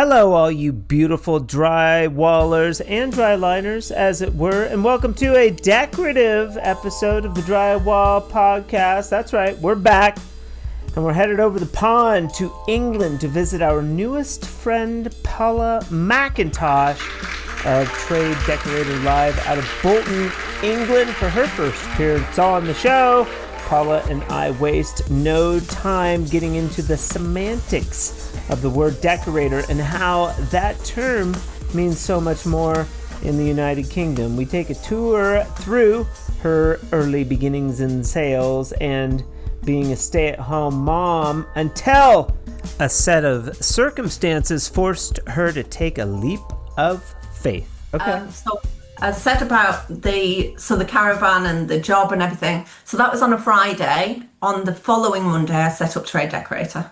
Hello, all you beautiful drywallers and dryliners, as it were, and welcome to a decorative episode of the Drywall Podcast. That's right, we're back, and we're headed over the pond to England to visit our newest friend, Paula McIntosh of Trade Decorator Live out of Bolton, England, for her first appearance on the show. Paula and I waste no time getting into the semantics of the word decorator and how that term means so much more in the United Kingdom. We take a tour through her early beginnings in sales and being a stay-at-home mom until a set of circumstances forced her to take a leap of faith. Okay. So I said about the caravan and the job and everything. So that was on a Friday. On the following Monday, I set up Trade Decorator.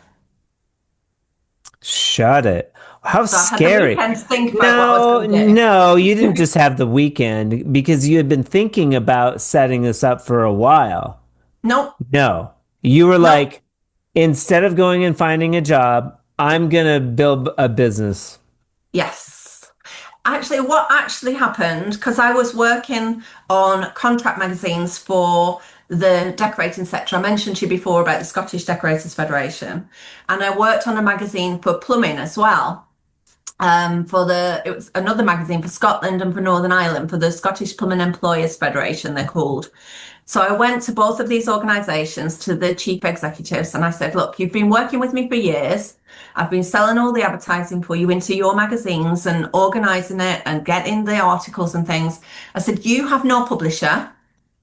Shut it. How So scary. I had the weekend to think about what I was going to do. No, you didn't just have the weekend because you had been thinking about setting this up for a while. Nope. No, you were like, instead of going and finding a job, I'm going to build a business. Yes. Actually, what actually happened, because I was working on contract magazines for the decorating sector. I mentioned to you before about the Scottish Decorators Federation, and I worked on a magazine for plumbing as well. It was another magazine for Scotland and for Northern Ireland, for the Scottish Plumbing Employers Federation, they're called. So I went to both of these organisations, to the chief executives, and I said, look, you've been working with me for years. I've been selling all the advertising for you into your magazines and organising it and getting the articles and things. I said, you have no publisher.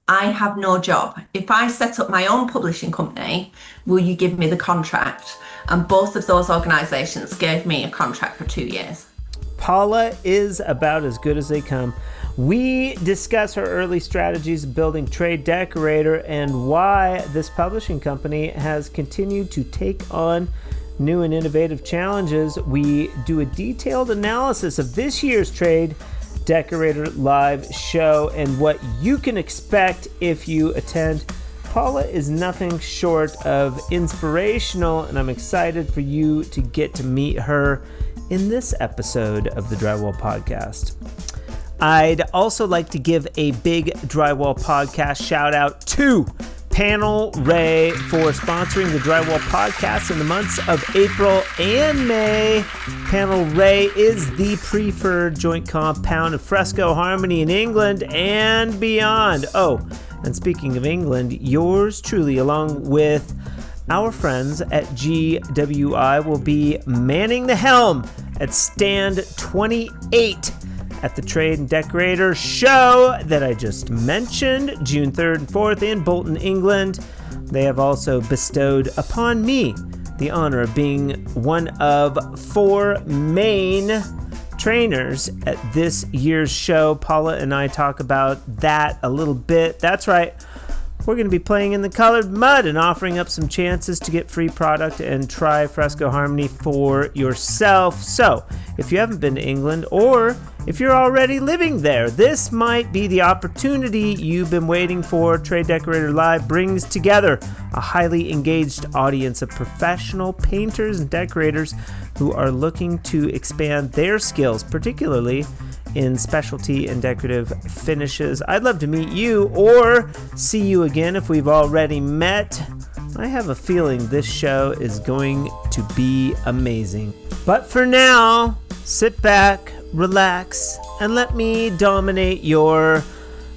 I have no job. If I set up my own publishing company, will you give me the contract? And both of those organisations gave me a contract for 2 years. Paula is about as good as they come. We discuss her early strategies of building Trade Decorator and why this publishing company has continued to take on new and innovative challenges. We do a detailed analysis of this year's Trade Decorator Live show and what you can expect if you attend. Paula is nothing short of inspirational, and I'm excited for you to get to meet her in this episode of the Drywall Podcast. I'd also like to give a big Drywall Podcast shout out to Panel Rey for sponsoring the Drywall Podcast in the months of April and May. Panel Rey is the preferred joint compound of Fresco Harmony in England and beyond. Oh, and speaking of England, yours truly, along with our friends at GWI, will be manning the helm at stand 28 at the Trade and Decorator show that I just mentioned, June 3rd and 4th in Bolton, England. They have also bestowed upon me the honor of being one of 4 main trainers at this year's show. Paula and I talk about that a little bit. That's right. We're going to be playing in the colored mud and offering up some chances to get free product and try Fresco Harmony for yourself. So, if you haven't been to England, or if you're already living there, this might be the opportunity you've been waiting for. Trade Decorator Live brings together a highly engaged audience of professional painters and decorators who are looking to expand their skills, particularly in specialty and decorative finishes. I'd love to meet you or see you again if we've already met. I have a feeling this show is going to be amazing. But for now, sit back, relax, and let me dominate your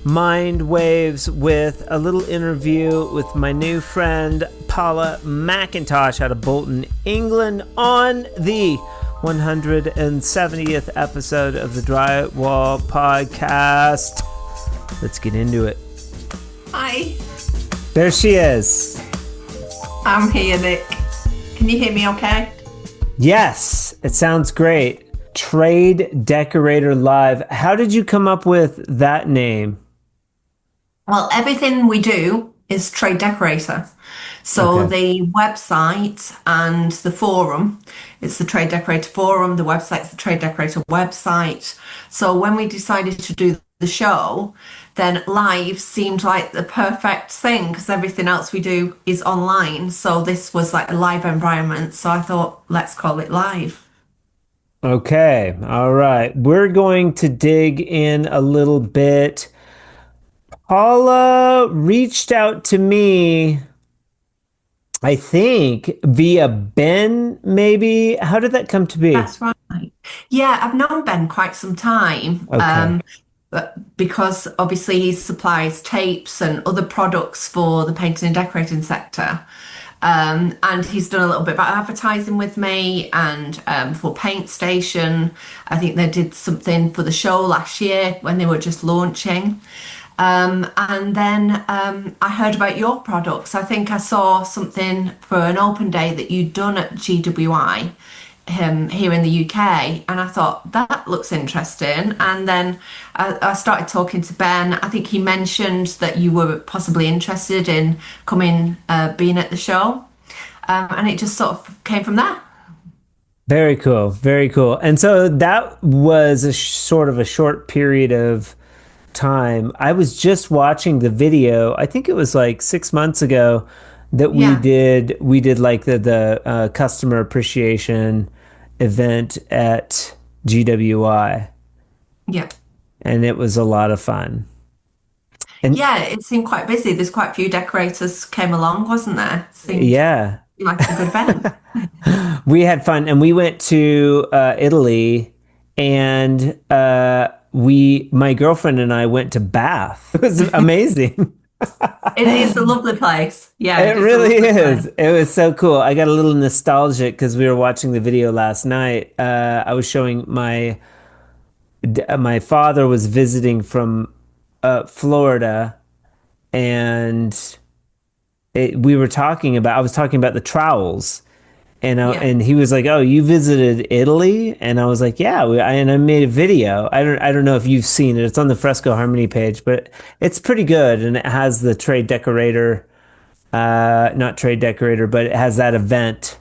mind waves with a little interview with my new friend Paula McIntosh out of Bolton, England, on the 170th episode of the Drywall Podcast. Let's get into it. Hi. There she is. I'm here, Nick. Can you hear me okay? Yes, it sounds great. Trade Decorator Live. How did you come up with that name? Well, everything we do is Trade Decorator. So Okay. the website and the forum, it's the Trade Decorator Forum, the website's the Trade Decorator website. So when we decided to do the show, then live seemed like the perfect thing because everything else we do is online. So this was like a live environment. So I thought, let's call it live. Okay. All right. We're going to dig in a little bit. Paula reached out to me, I think, via Ben, maybe. How did that come to be? That's right. Yeah, I've known Ben quite some time, Okay. but because obviously he supplies tapes and other products for the painting and decorating sector. And he's done a little bit about advertising with me and for Paint Station. I think they did something for the show last year when they were just launching. And then I heard about your products. I think I saw something for an open day that you'd done at GWI here in the UK, and I thought that looks interesting. And then I started talking to Ben. I think he mentioned that you were possibly interested in coming, being at the show, and it just sort of came from there. Very cool. Very cool. And so that was a sort of a short period of time. I was just watching the video. I think it was like 6 months ago that Yeah, we did like the customer appreciation event at GWI, yeah, and it was a lot of fun. And yeah. It seemed quite busy. There's quite a few decorators came along, wasn't there? Seemed yeah, like a good event. we had fun, and we went to Italy, and my girlfriend and I went to Bath. It was amazing. It is a lovely place. Yeah, It it is a really lovely place. is. It was so cool. I got a little nostalgic because we were watching the video last night. I was showing my father was visiting from Florida, and we were talking about. I was talking about the trowels, Yeah. and he was like, "Oh, you visited Italy?" And I was like, "Yeah." And I made a video. I don't know if you've seen it. It's on the Fresco Harmony page, but it's pretty good, and it has the Trade Decorator, not Trade Decorator, but it has that event,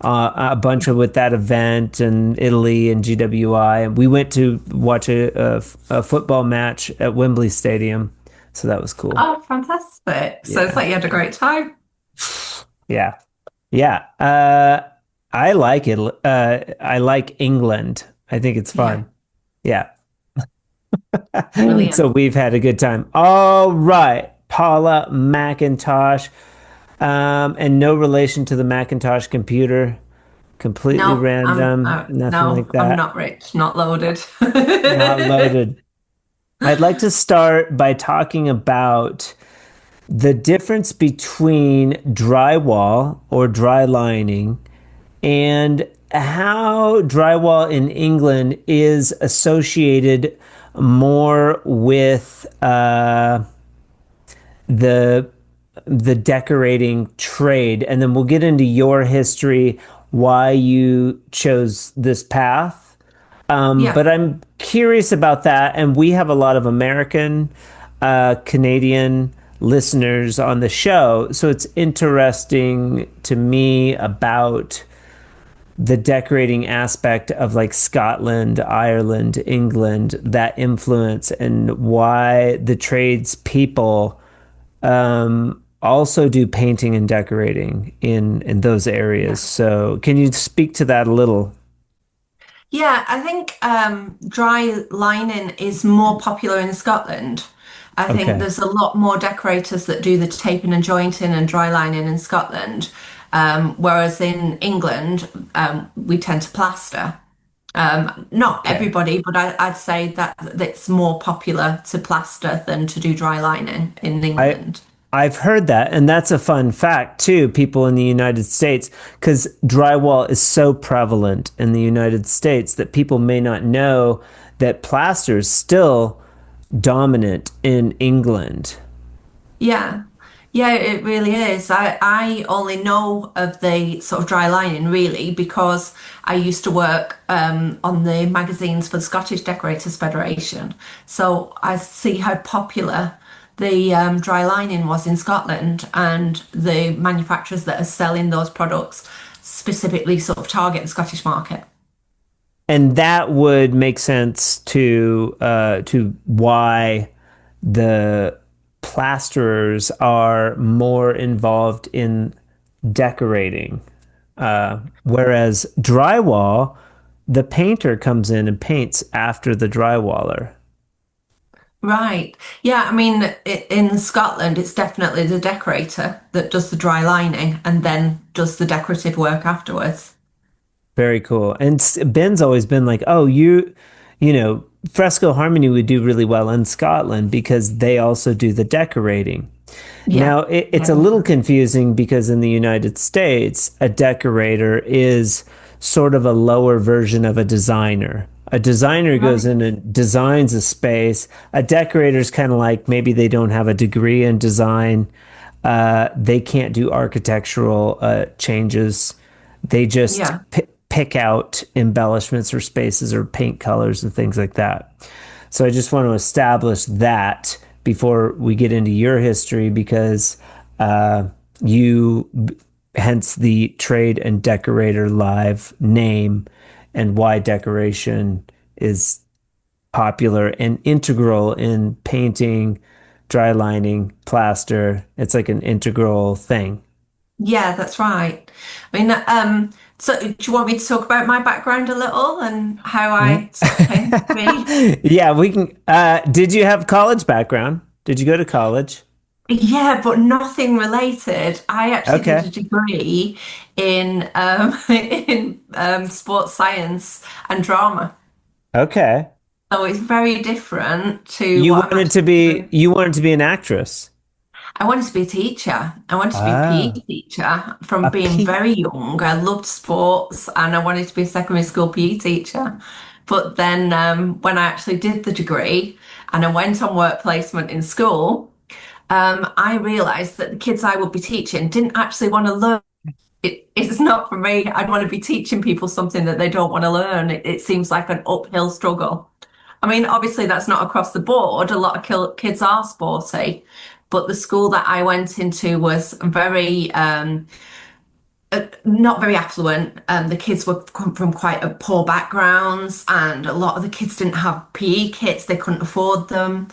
a bunch of with that event and Italy and GWI. And we went to watch a football match at Wembley Stadium, so that was cool. Oh, fantastic. So it's Yeah, like you had a great time. yeah, yeah. I like it. I like England. I think it's Yeah, fun. Yeah. So brilliant. we've had a good time. All right, Paula McIntosh, and no relation to the Macintosh computer. Completely No, random, nothing no, like I'm that. not rich, not loaded. Not loaded. I'd like to start by talking about the difference between drywall or dry lining and how drywall in England is associated more with the the decorating trade, and then we'll get into your history, why you chose this path. Yeah, But I'm curious about that, and we have a lot of American, Canadian listeners on the show, so it's interesting to me about the decorating aspect of like Scotland, Ireland, England, that influence, and why the trades people also do painting and decorating in those areas. yeah. So, can you speak to that a little? Yeah, I think dry lining is more popular in Scotland. I think Okay. there's a lot more decorators that do the taping and jointing and dry lining in Scotland, whereas in England, we tend to plaster. Not Okay. everybody, but I'd say that it's more popular to plaster than to do dry lining in I England. I've heard that, and that's a fun fact too. People in the United States, because drywall is so prevalent in the United States that people may not know that plaster is still dominant in England. Yeah. Yeah, it really is. I only know of the sort of dry lining really because I used to work on the magazines for the Scottish Decorators Federation. So I see how popular the dry lining was in Scotland and the manufacturers that are selling those products specifically sort of target the Scottish market. And that would make sense to why the plasterers are more involved in decorating, whereas drywall the painter comes in and paints after the drywaller. Right. Yeah, I mean, in Scotland, it's definitely the decorator that does the dry lining and then does the decorative work afterwards. Very cool. And Ben's always been like, oh, you know, Fresco Harmony would do really well in Scotland because they also do the decorating. Yeah. Now, Yeah. it's a little confusing because in the United States, a decorator is sort of a lower version of a designer. A designer goes Right. in and designs a space. A decorator is kind of like maybe they don't have a degree in design. They can't do architectural changes. They just Yeah. pick out embellishments or spaces or paint colors and things like that. So I just want to establish that before we get into your history because you, hence the Trade and Decorator Live name and why decoration is popular and integral in painting, dry lining, plaster. It's like an integral thing. Yeah, that's right. I mean, so do you want me to talk about my background a little and how I sort of came to be? Yeah, we can. Did you have college background? Did you go to college? Yeah, but nothing related. I actually did a Okay. degree in in sports science and drama. Okay. So it's very different to what I'm actually doing. You wanted to be an actress. I wanted to be a teacher. I wanted to be a PE Ah, teacher from a being P. very young. I loved sports and I wanted to be a secondary school PE teacher. But then when I actually did the degree and I went on work placement in school, I realised that the kids I would be teaching didn't actually want to learn. It's not for me. I'd want to be teaching people something that they don't want to learn. It seems like an uphill struggle. I mean, obviously, that's not across the board. A lot of kids are sporty, but the school that I went into was very, not very affluent. The kids were come from quite a poor backgrounds, and a lot of the kids didn't have PE kits. They couldn't afford them.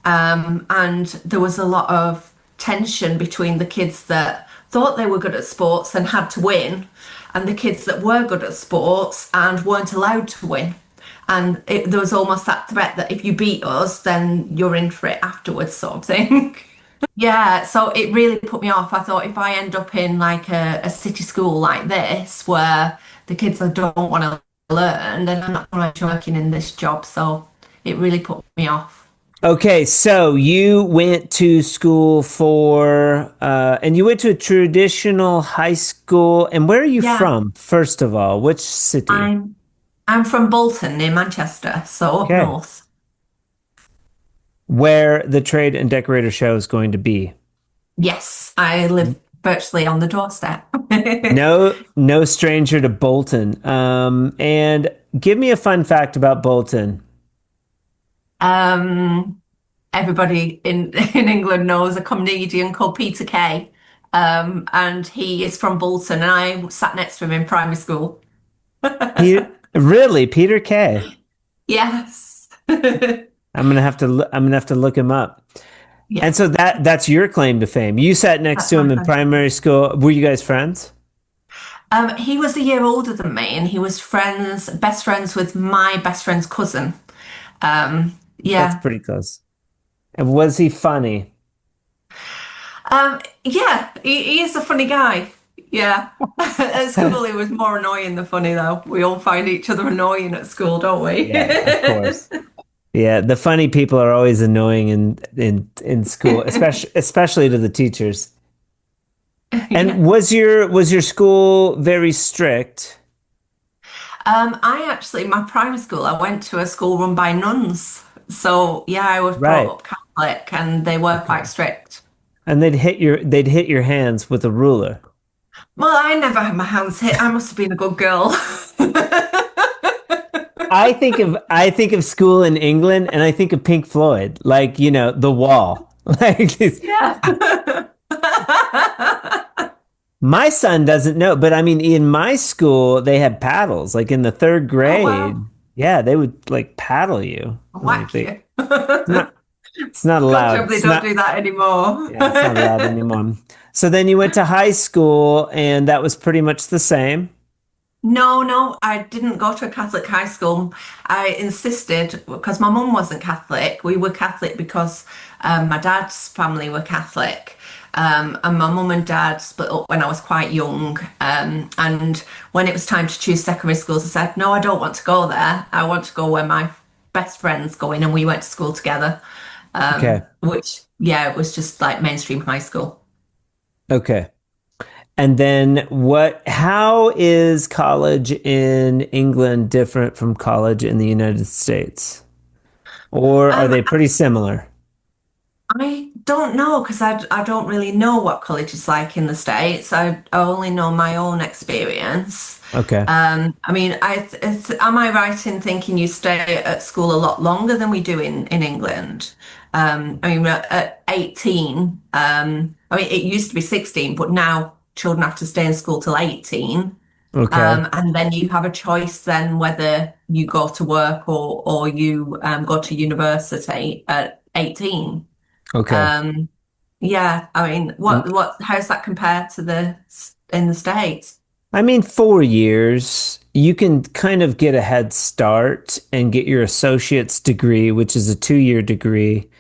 And there was a lot of tension between the kids that thought they were good at sports and had to win, and the kids that were good at sports and weren't allowed to win. And there was almost that threat that if you beat us, then you're in for it afterwards, sort of thing. Yeah, so it really put me off. I thought if I end up in like a city school like this, where the kids that don't want to learn, then I'm not going to be working in this job. So it really put me off. Okay, so you went to school and you went to a traditional high school. And where are you Yeah, from, first of all? Which city? I'm I'm from Bolton near Manchester, so up Okay. north. Where the Trade and Decorator show is going to be. Yes, I live virtually on the doorstep. No stranger to Bolton. And give me a fun fact about Bolton. Um, Everybody in England knows a comedian called Peter Kay. And he is from Bolton, and I sat next to him in primary school. Really, Peter Kay. Yes. I'm gonna have to look him up. Yeah, And so that's your claim to fame. You sat next that's to my him in friend. primary school. Were you guys friends? He was a year older than me, and he was best friends with my best friend's cousin. That's Yeah. pretty close. And was he funny? Yeah, he is a funny guy. Yeah. At school, he was more annoying than funny, though. We all find each other annoying at school, don't we? Yeah, of course. Yeah, the funny people are always annoying in school, especially to the teachers. Yeah. And was your school very strict? My primary school, I went to a school run by nuns. So, yeah, I was brought Right. up Catholic and they were quite Okay. strict. And they'd hit your hands with a ruler. Well, I never had my hands hit. I must have been a good girl. I think of school in England and I think of Pink Floyd, like, you know, The Wall. Like Yeah. my son doesn't know, but I mean in my school they had paddles, like in the third Oh, grade. wow. Yeah, they would like paddle you. I'll Like whack they you. not it's not God allowed. hope they It's don't not do that anymore. yeah, it's not allowed anymore. So then you went to high school and that was pretty much the same. No, no, I didn't go to a Catholic high school. I insisted because my mum wasn't Catholic. We were Catholic because my dad's family were Catholic. And my mum and dad split up when I was quite young. And when it was time to choose secondary schools, I said, no, I don't want to go there. I want to go where my best friends go in. And we went to school together, Okay. which, yeah, it was just like mainstream high school. Okay. And then how is college in England different from college in the United States? Or are Um, they pretty similar? I don't know because I don't really know what college is like in the States. I only know my own experience. Okay. I mean, am I right in thinking you stay at school a lot longer than we do in England? I mean, at 18, I mean, it used to be 16, but now children have to stay in school till 18. Okay. And then you have a choice then whether you go to work or you go to university at 18. Okay. Um, yeah, I mean, how's that compared to in the States? I mean, 4 years, you can kind of get a head start and get your associate's degree, which is a 2 year degree,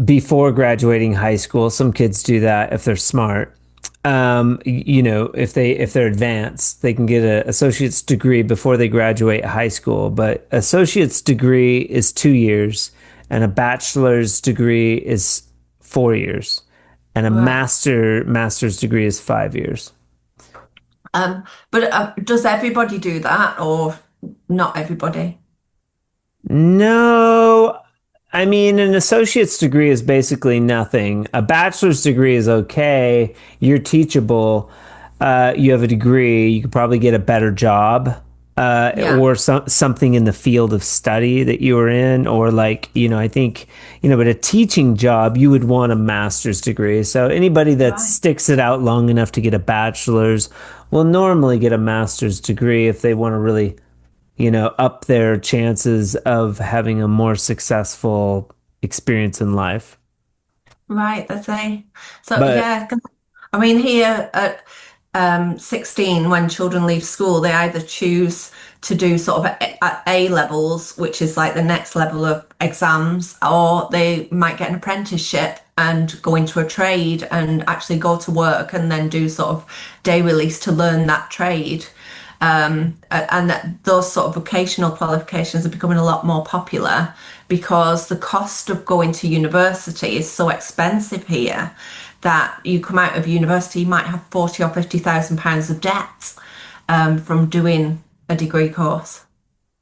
before graduating high school. Some kids do that if they're smart. If they're advanced, they can get an associate's degree before they graduate high school. But associate's degree is 2 years, and a bachelor's degree is 4 years, and a Right. master's degree is 5 years. But does everybody do that or not everybody? No, I mean, an associate's degree is basically nothing. A bachelor's degree is okay. You're teachable. You have a degree. You could probably get a better job, Yeah, or something in the field of study that you were in, or like, I think, but a teaching job, you would want a master's degree. So anybody that right. sticks it out long enough to get a bachelor's will normally get a master's degree if they want to really up their chances of having a more successful experience in life. Right, that's a so But yeah. 'Cause, I mean, here at 16, when children leave school, they either choose to do sort of at A levels, which is like the next level of exams, or they might get an apprenticeship and go into a trade and actually go to work and then do sort of day release to learn that trade. And that those sort of vocational qualifications are becoming a lot more popular because the cost of going to university is so expensive here that you come out of university, you might have 40 or 50,000 pounds of debt from doing a degree course.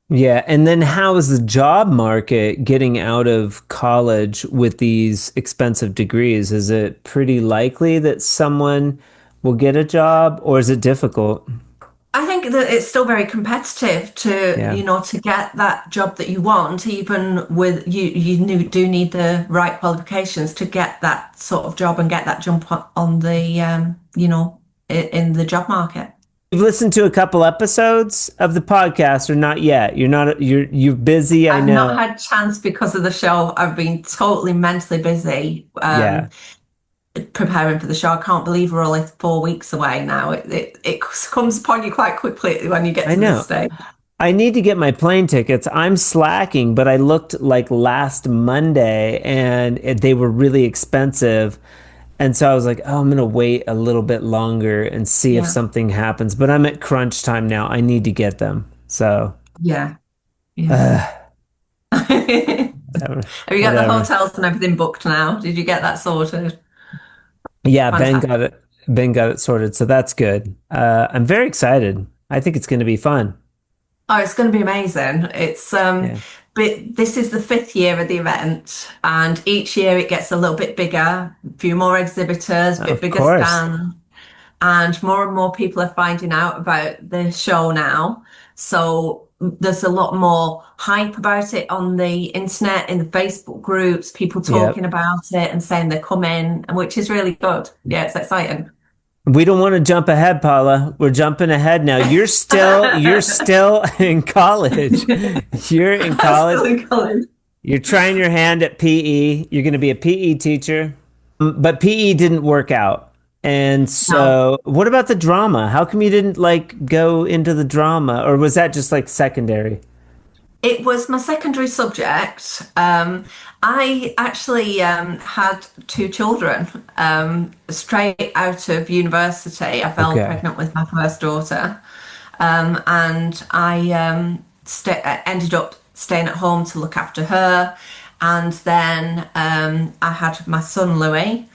yeah, and then how is the job market getting out of college with these expensive degrees? Is it pretty likely that someone will get a job, or is it difficult? I think that it's still very competitive Yeah. to get that job that you want, even with do need the right qualifications to get that sort of job and get that jump on the, in the job market. You've listened to a couple episodes of the podcast or not yet? You're busy, I I've not know. had chance because of the show. I've been totally mentally busy Yeah. preparing for the show. I can't believe we're only 4 weeks away now. It comes upon you quite quickly when you get I to this know. stage. I need to get my plane tickets. I'm slacking, but I looked like last Monday and they were really expensive. And so I was like, oh, I'm going to wait a little bit longer and see if Yeah, something happens. But I'm at crunch time now. I need to get them. So, yeah, yeah. uh, Have whatever. you got the Whatever. hotels and everything booked now? Did you get that sorted? Yeah, Ben Fantastic. got it. Ben got it sorted. So that's good. I'm very excited. I think it's going to be fun. Oh, it's going to be amazing. It's Yeah. but this is the fifth year of the event, and each year it gets a little bit bigger, a few more exhibitors, bit Of bigger course. stand, and more people are finding out about the show now. So there's a lot more hype about it on the internet, in the Facebook groups, people talking Yep. about it and saying they're coming, which is really good. Yeah, it's exciting. We don't want to jump ahead, Paula. We're jumping ahead now. You're still in college. You're in I'm still college. in college. You're trying your hand at PE. You're going to be a PE teacher. But PE didn't work out. And No. so, what about the drama? How come you didn't like go into the drama, or was that just like secondary? It was my secondary subject. I actually had two children straight out of university. I fell Okay. pregnant with my first daughter, and I ended up staying at home to look after her. And then I had my son Louis.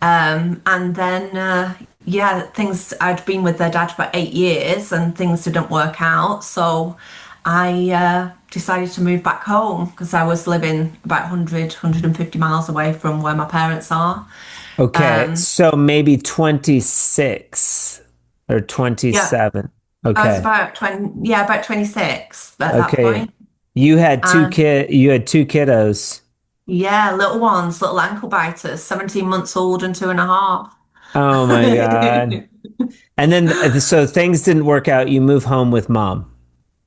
And then, yeah, things, I'd been with their dad for 8 years and things didn't work out. So I decided to move back home because I was living about 150 miles away from where my parents are. Okay. Um, So maybe 26 or yeah, 27. I was Okay. about 20, yeah, about 26 at that Okay. point. And You had two kiddos. yeah, little ones, little ankle biters, 17 months old and 2.5. Oh my God. And then so things didn't work out. You move home with mom.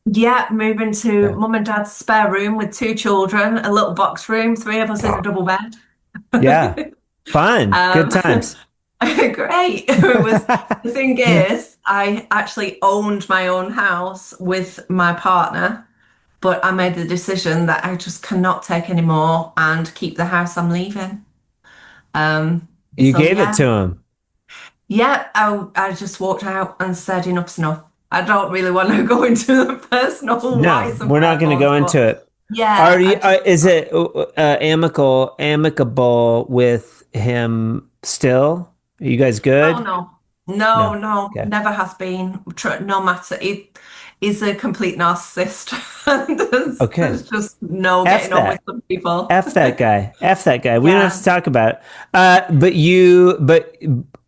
Yeah, moving to Okay. mum and dad's spare room with two children, a little box room, three of us in a double bed. Yeah. Fun. Good Um, times. great. It was the thing is, I actually owned my own house with my partner, but I made the decision that I just cannot take any more and keep the house I'm leaving. Um, You so gave it yeah, to him. yeah, I just walked out and said enough's enough. I don't really want to go into the personal No, whys and we're not going to go wherefores, into but it. yeah, I just Is it amicable with him still? Are you guys oh good? no, no, No. no, Okay. never has been. No matter, he's a complete narcissist, and Okay. there's just no F getting on with that. some people. F that guy. F that guy. We don't have to Yeah, talk about it. But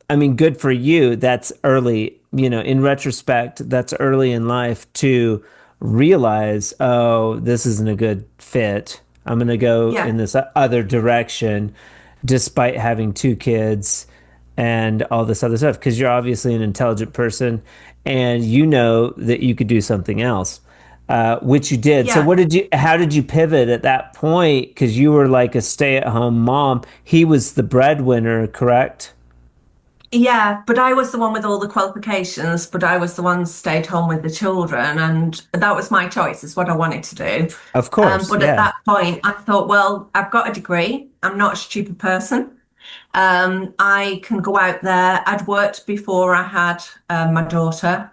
I mean, good for you. That's early, in retrospect, that's early in life to realize, oh, this isn't a good fit. I'm going to go yeah, in this other direction despite having two kids and all this other stuff because you're obviously an intelligent person and you know that you could do something else, which you did. So yeah. how did you pivot at that point? Because you were like a stay-at-home mom. He was the breadwinner, correct? Yeah, but I was the one with all the qualifications, but I was the one stayed home with the children, and that was my choice, is what I wanted to do. Of course, But at yeah. that point, I thought, well, I've got a degree. I'm not a stupid person. I can go out there. I'd worked before I had my daughter,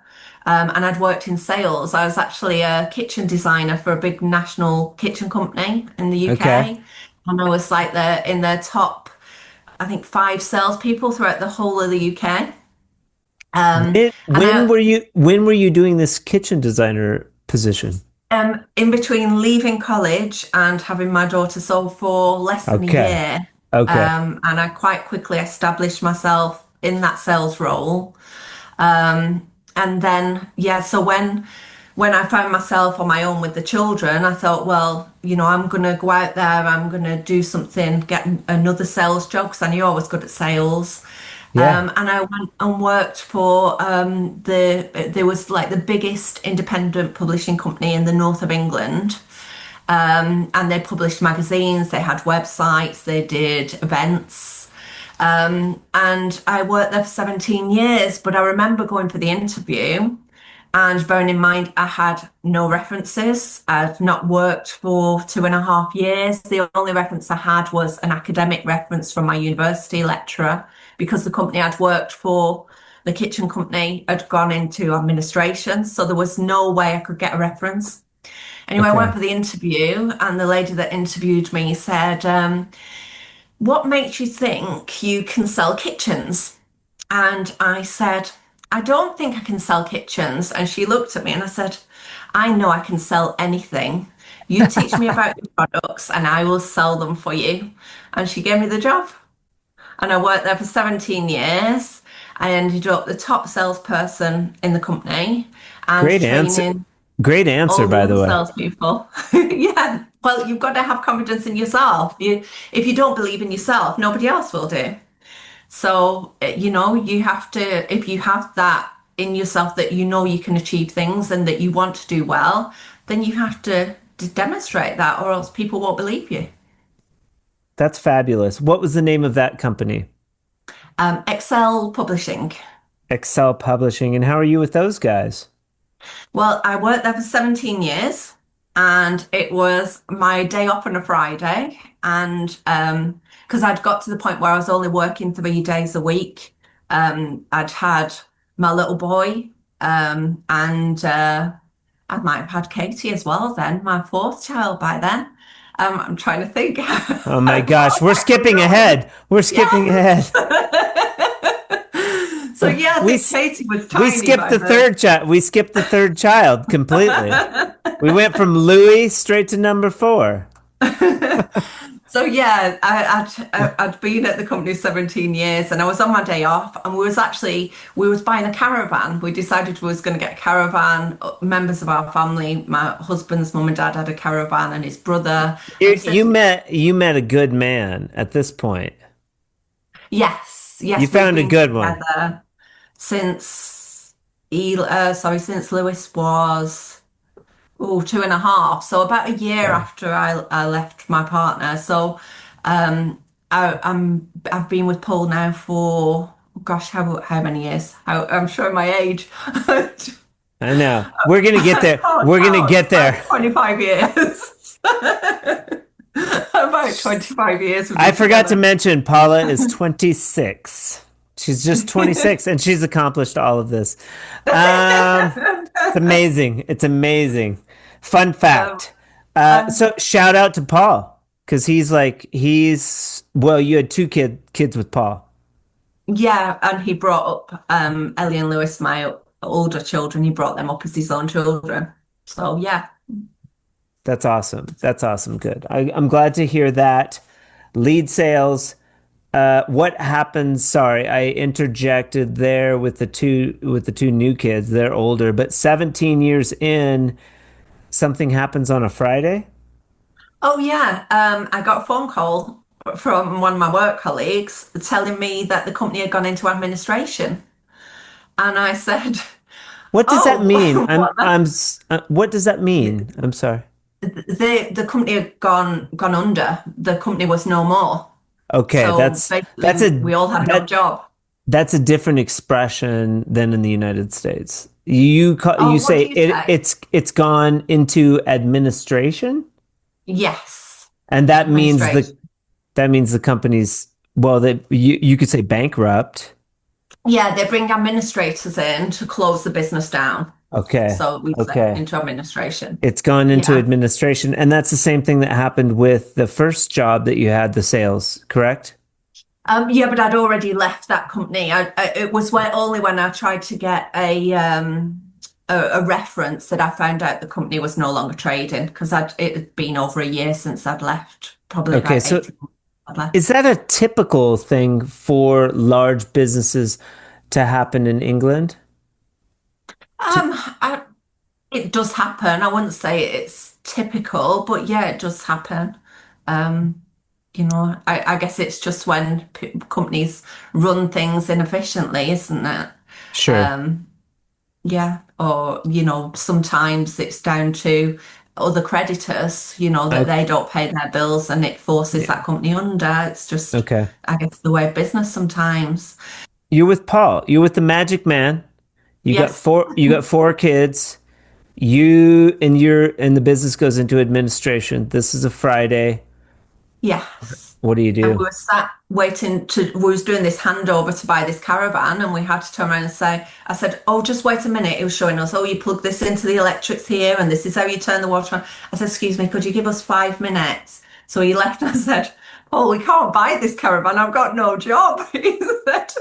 and I'd worked in sales. I was actually a kitchen designer for a big national kitchen company in the Okay. UK, and I was like in their top, I think, five salespeople throughout the whole of the UK. And I, When were you doing this kitchen designer position? in between leaving college and having my daughter, so for less than a Okay. year, Okay. and I quite quickly established myself in that sales role. And then, yeah, so when I found myself on my own with the children, I thought, well, I'm going to go out there, I'm going to do something, get another sales job because I knew I was good at sales. Yeah. And I went and worked for there was like the biggest independent publishing company in the north of England. And they published magazines, they had websites, they did events. And I worked there for 17 years, but I remember going for the interview and bearing in mind I had no references. I'd not worked for 2.5 years. The only reference I had was an academic reference from my university lecturer because the company I'd worked for, the kitchen company, had gone into administration. So there was no way I could get a reference. Anyway, I went Okay. for the interview, and the lady that interviewed me said, what makes you think you can sell kitchens? And I said, I don't think I can sell kitchens. And she looked at me and I said, I know I can sell anything. You teach me about your products and I will sell them for you. And she gave me the job. And I worked there for 17 years. I ended up the top salesperson in the company and Great answer. training Great answer, all the by the other way. salespeople. Yeah, well, you've got to have confidence in yourself. If you don't believe in yourself, nobody else will do. So, you have to, if you have that in yourself that you know you can achieve things and that you want to do well, then you have to demonstrate that or else people won't believe you. That's fabulous. What was the name of that company? Excel Publishing. Excel Publishing. And how are you with those guys? Well, I worked there for 17 years and it was my day off on a Friday. And because I'd got to the point where I was only working 3 days a week, I'd had my little boy, and I might have had Katie as well then, my fourth child by then. I'm trying to think. Oh my How gosh, far we're back we're skipping going. ahead. We're skipping ahead. Yes. So yeah, I We think Katie was we tiny skipped by the then. third child. We skipped the third child completely. We went from Louis straight to number 4. So yeah, I'd been at the company 17 years and I was on my day off and we was buying a caravan. We decided we was going to get a caravan. Members of our family, my husband's mum and dad had a caravan and his brother. And You, he said, you met a good man at this point. yes, You yes, we've found a been good one. together since Lewis was 2.5. So about a year Okay. after I left my partner. So I've been with Paul now for gosh, how many years? I'm showing my age. I know. We're gonna get I there. can't We're gonna count. get there. About 25 years. About 25 years we've I been forgot to together. mention Paula is 26. She's just 26 and she's accomplished all of this. It's amazing. It's amazing. Fun Um, fact. um, So shout out to Paul because well, you had two kids with Paul. yeah, and he brought up Ellie and Lewis, my older children. He brought them up as his own children. So yeah. That's awesome. That's awesome. Good. I'm glad to hear that. Lead sales. What happens? Sorry, I interjected there with the two new kids. They're older, but 17 years in, something happens on a Friday. Oh yeah, I got a phone call from one of my work colleagues telling me that the company had gone into administration, and I said, What does that "Oh, mean? what What does that the, mean? I'm sorry. the company had gone under. The company was no more. Okay, So that's basically, a we all had no that job." that's a different expression than in the United States. You Oh, what say do you say? it's gone into administration, Yes, and administration. that means the company's well, you could say bankrupt. Yeah, they bring administrators in to close the business down. Okay. So we say Okay. into administration. It's gone into Yeah. administration, and that's the same thing that happened with the first job that you had, the sales, correct? Yeah, but I'd already left that company. It was only when I tried to get a reference that I found out the company was no longer trading because it had been over a year since I'd left, probably Okay, about so 18 months I'd left. is that a typical thing for large businesses to happen in England? To- Um, I, it does happen. I wouldn't say it's typical, but yeah, it does happen. Um, I guess it's just when companies run things inefficiently, isn't it? Sure. Um, Yeah, or sometimes it's down to other creditors, that Okay. they don't pay their bills and it forces Yeah. that company under. It's just, Okay. I guess, the way of business sometimes. You're with Paul. You're with the Magic Man. Yes, You got 4 kids. And the business goes into administration. This is a Friday. yes. What do you And do? we were sat we was doing this handover to buy this caravan and we had to turn around and I said, oh, just wait a minute. He was showing us, oh, you plug this into the electrics here and this is how you turn the water on. I said, excuse me, could you give us 5 minutes? So he left and I said, oh, we can't buy this caravan. I've got no job. He said,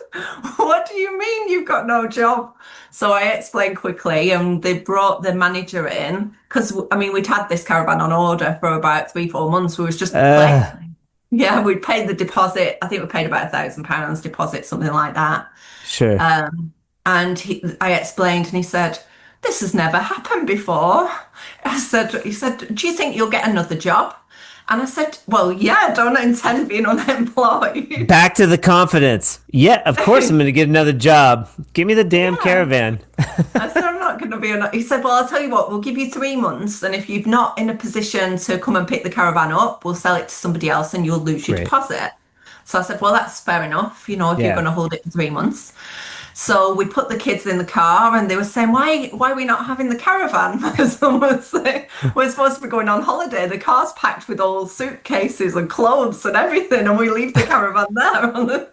what do you mean you've got no job? So I explained quickly and they brought the manager in because, I mean, we'd had this caravan on order for about 3, 4 months. We was just playing. Uh, Yeah, we paid the deposit. I think we paid about £1,000 deposit, something like that. sure. And I explained, and he said, "This has never happened before." He said, "Do you think you'll get another job?" And I said, "Well, yeah, I don't intend being unemployed." Back to the confidence. Yeah, of course I'm going to get another job. Give me the damn Yeah. caravan. I said, I'm not going to be He said, well, I'll tell you what, we'll give you 3 months. And if you're not in a position to come and pick the caravan up, we'll sell it to somebody else and you'll lose your Great. deposit. So I said, well, that's fair enough, if you're Yeah. going to hold it for 3 months. So we put the kids in the car and they were saying, why are we not having the caravan? Someone was saying, we're supposed to be going on holiday. The car's packed with all suitcases and clothes and everything, and we leave the caravan there.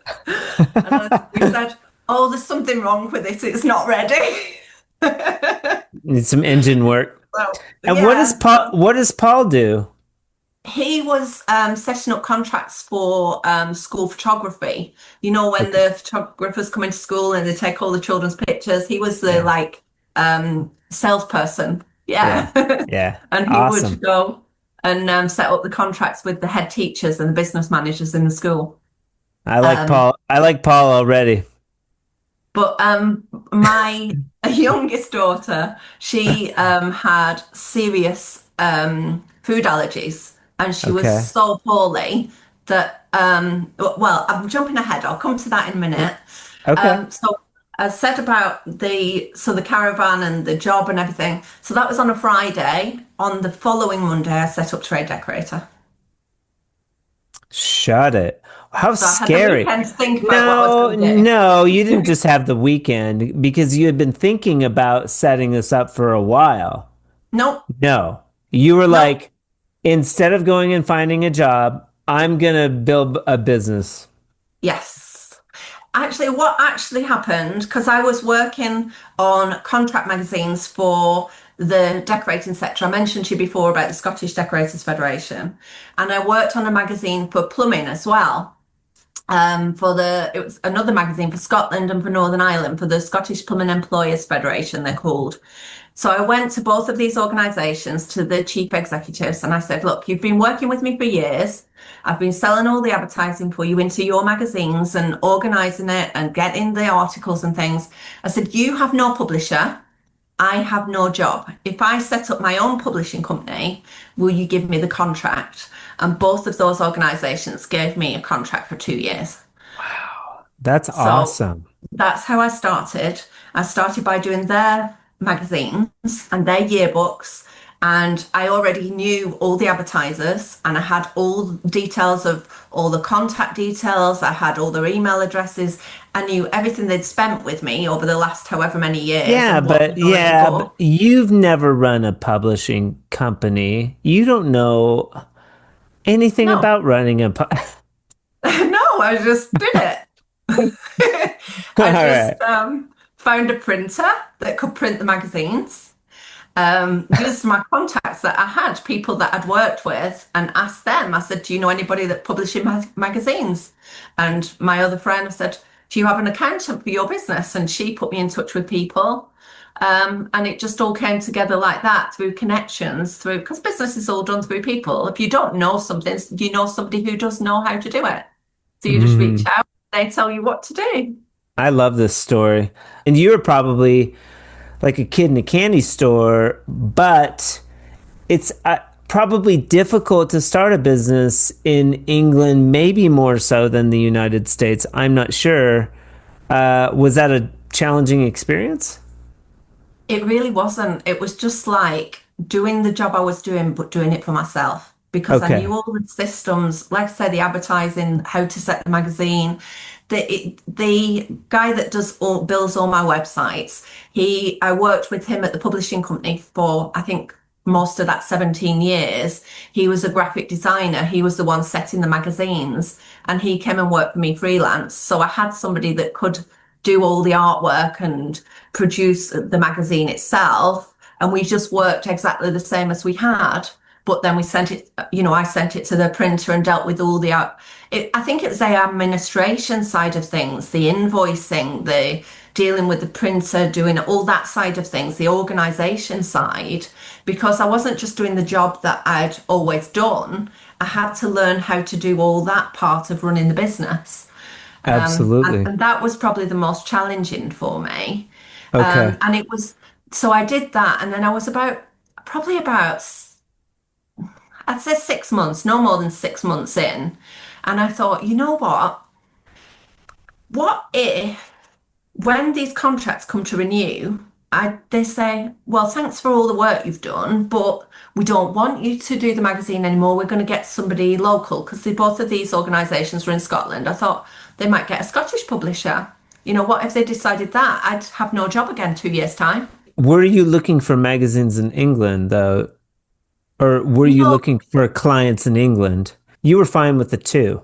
We said, oh, there's something wrong with it. It's not ready. Need some engine work. So, And what does yeah. Paul do? He was setting up contracts for school photography. When Okay. the photographers come into school and they take all the children's pictures, he was the Yeah. like salesperson. Yeah. Yeah. Yeah. And he would Awesome. go and set up the contracts with the head teachers and the business managers in the school. I like Um, Paul. I like Paul already. But my youngest daughter, she had serious food allergies, and she was Okay. so poorly that well, I'm jumping ahead. I'll come to that in a minute. Okay. So I said about the caravan and the job and everything. So that was on a Friday. On the following Monday, I set up Trade Decorator. Shut it. How So I had the scary. weekend to think about what I was No, going to no, you do. didn't just have the weekend because you had been thinking about setting this up for a while. Nope, No, you were nope. like, instead of going and finding a job, I'm gonna build a business. Yes. Actually, what actually happened, because I was working on contract magazines for the decorating sector. I mentioned to you before about the Scottish Decorators Federation, and I worked on a magazine for plumbing as well. It was another magazine for Scotland and for Northern Ireland for the Scottish Plumbing Employers Federation, they're called. So I went to both of these organisations, to the chief executives, and I said, look, you've been working with me for years. I've been selling all the advertising for you into your magazines and organising it and getting the articles and things. I said, you have no publisher. I have no job. If I set up my own publishing company, will you give me the contract? And both of those organisations gave me a contract for 2 years. That's So awesome. that's how I started. I started by doing their magazines and their yearbooks, and I already knew all the advertisers and I had all details of all the contact details. I had all their email addresses. I knew everything they'd spent with me over the last however many years and what they'd already Yeah, but bought. you've never run a publishing company. You don't know anything No, about running a no, I just did it. All I just right. found a printer that could print the magazines. Used my contacts that I had, people that I'd worked with, and asked them. I said, "Do you know anybody that publishes magazines?" And my other friend, I said, "Do you have an accountant for your business?" And she put me in touch with people. And it just all came together like that through connections, through because business is all done through people. If you don't know something, you know somebody who does know how to do it. So you just reach Mhm. out, they tell you what to do. I love this story. And you were probably like a kid in a candy store, but it's probably difficult to start a business in England, maybe more so than the United States. I'm not sure. Was that a challenging experience? It really wasn't. It was just like doing the job I was doing, but doing it for myself because I Okay. knew all the systems, like I said, the advertising, how to set the magazine. The guy that builds all my websites, I worked with him at the publishing company for, I think, most of that 17 years. He was a graphic designer. He was the one setting the magazines and he came and worked for me freelance. So I had somebody that could do all the artwork and produce the magazine itself. And we just worked exactly the same as we had. But then we sent it, I sent it to the printer and dealt with all I think it's the administration side of things, the invoicing, the dealing with the printer, doing all that side of things, the organization side, because I wasn't just doing the job that I'd always done. I had to learn how to do all that part of running the business. Absolutely. And that was probably the most challenging for me. Okay. And it was, so I did that. And then I was probably about, I'd say 6 months, no more than 6 months in. And I thought, you know what? What if when these contracts come to renew, they say, well, thanks for all the work you've done, but we don't want you to do the magazine anymore. We're going to get somebody local because both of these organisations were in Scotland. I thought they might get a Scottish publisher. What if they decided that? I'd have no job again 2 years' time. Were you looking for magazines in England though, or were you No, looking for clients in England? You were fine with the two.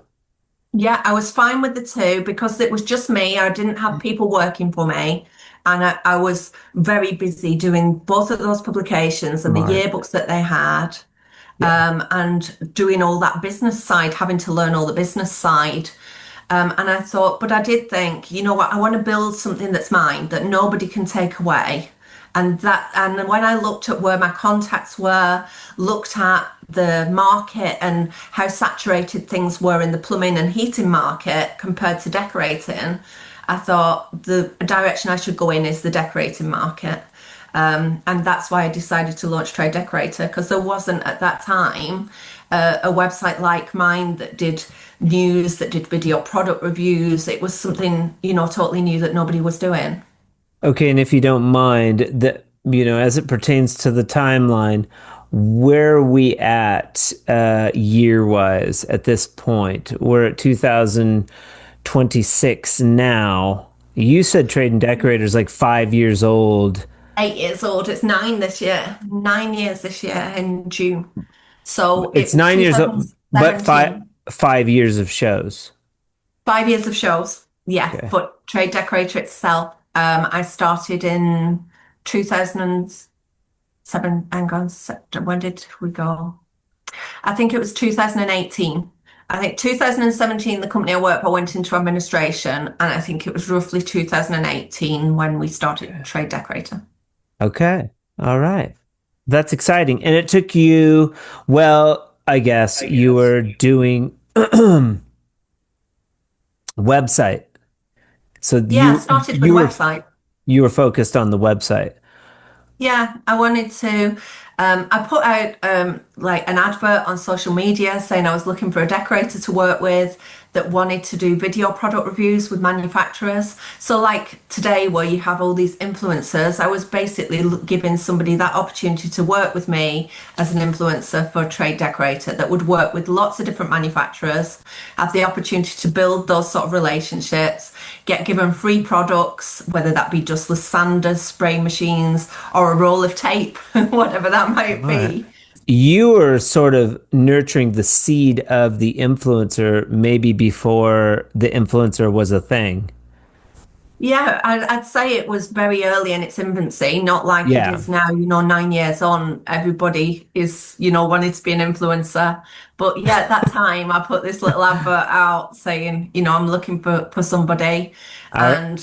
yeah, I was fine with the two because it was just me. I didn't have people working for me. And I was very busy doing both of those publications and the Smart. yearbooks that they had, Yeah. and doing all that business side, having to learn all the business side. And I thought, but I did think, you know what, I want to build something that's mine that nobody can take away. And when I looked at where my contacts were, looked at the market and how saturated things were in the plumbing and heating market compared to decorating, I thought the direction I should go in is the decorating market. And that's why I decided to launch Trade Decorator because there wasn't at that time a website like mine that did news, that did video product reviews. It was something, totally new that nobody was doing. Okay, and if you don't mind, that as it pertains to the timeline, where are we at year-wise at this point? We're at 2026 now. You said Trade and Decorator is like 5 years old. 8 years old. It's 9 this year. 9 years this year in June. So It's it 9 years old, but five 2017, 5 years of shows. 5 years of shows. Yeah, Okay. but Trade Decorator itself, I started in 2007. Hang on, when did we go? I think it was 2018. I think 2017, the company I worked for went into administration, and I think it was roughly 2018 when we started Trade Decorator. Okay. All right. That's exciting. And it took you, well, I guess you were doing website. So Yeah, I you started with a you were website. you were focused on the website. Yeah, I wanted to. I put out like an advert on social media saying I was looking for a decorator to work with that wanted to do video product reviews with manufacturers. So, like today, where you have all these influencers, I was basically giving somebody that opportunity to work with me as an influencer for a trade decorator that would work with lots of different manufacturers, have the opportunity to build those sort of relationships, get given free products, whether that be dustless sanders, spray machines, or a roll of tape, whatever that All might right. be. You were sort of nurturing the seed of the influencer maybe before the influencer was a thing. Yeah, I'd say it was very early in its infancy, not like it Yeah. is now, 9 years on, everybody is, wanting to be an influencer. But yeah, at that time, I put this little advert out saying, I'm looking for somebody All right. and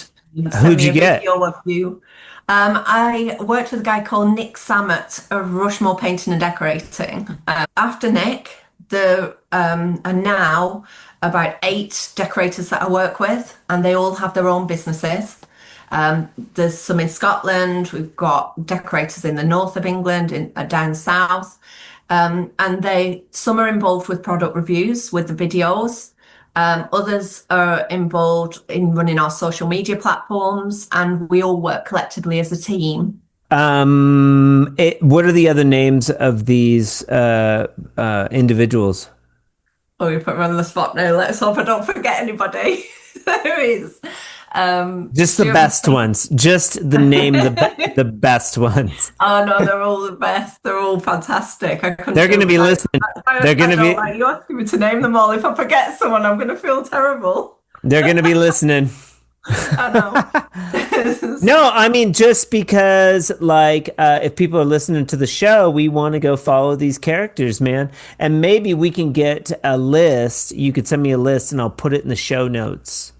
send Who'd me you a get? video of you. I worked with a guy called Nick Sammett of Rushmore Painting and Decorating. After Nick, there are now about 8 decorators that I work with, and they all have their own businesses. There's some in Scotland. We've got decorators in the north of England, down south, and some are involved with product reviews with the videos. Others are involved in running our social media platforms, and we all work collectively as a team. What are the other names of these individuals? Oh, you put me on the spot now. Let's hope I don't forget anybody. There is Just the Stuart best McLean. ones. Just the name the best ones. Oh no, they're all the best. They're all fantastic. I couldn't They're do going it to be without. listening. I, They're going I to know, be like, you're asking me to name them all. If I forget someone, I'm going to feel terrible. they're going to be listening. I know. No, I mean just because like if people are listening to the show, we want to go follow these characters, man. And maybe we can get a list. You could send me a list and I'll put it in the show notes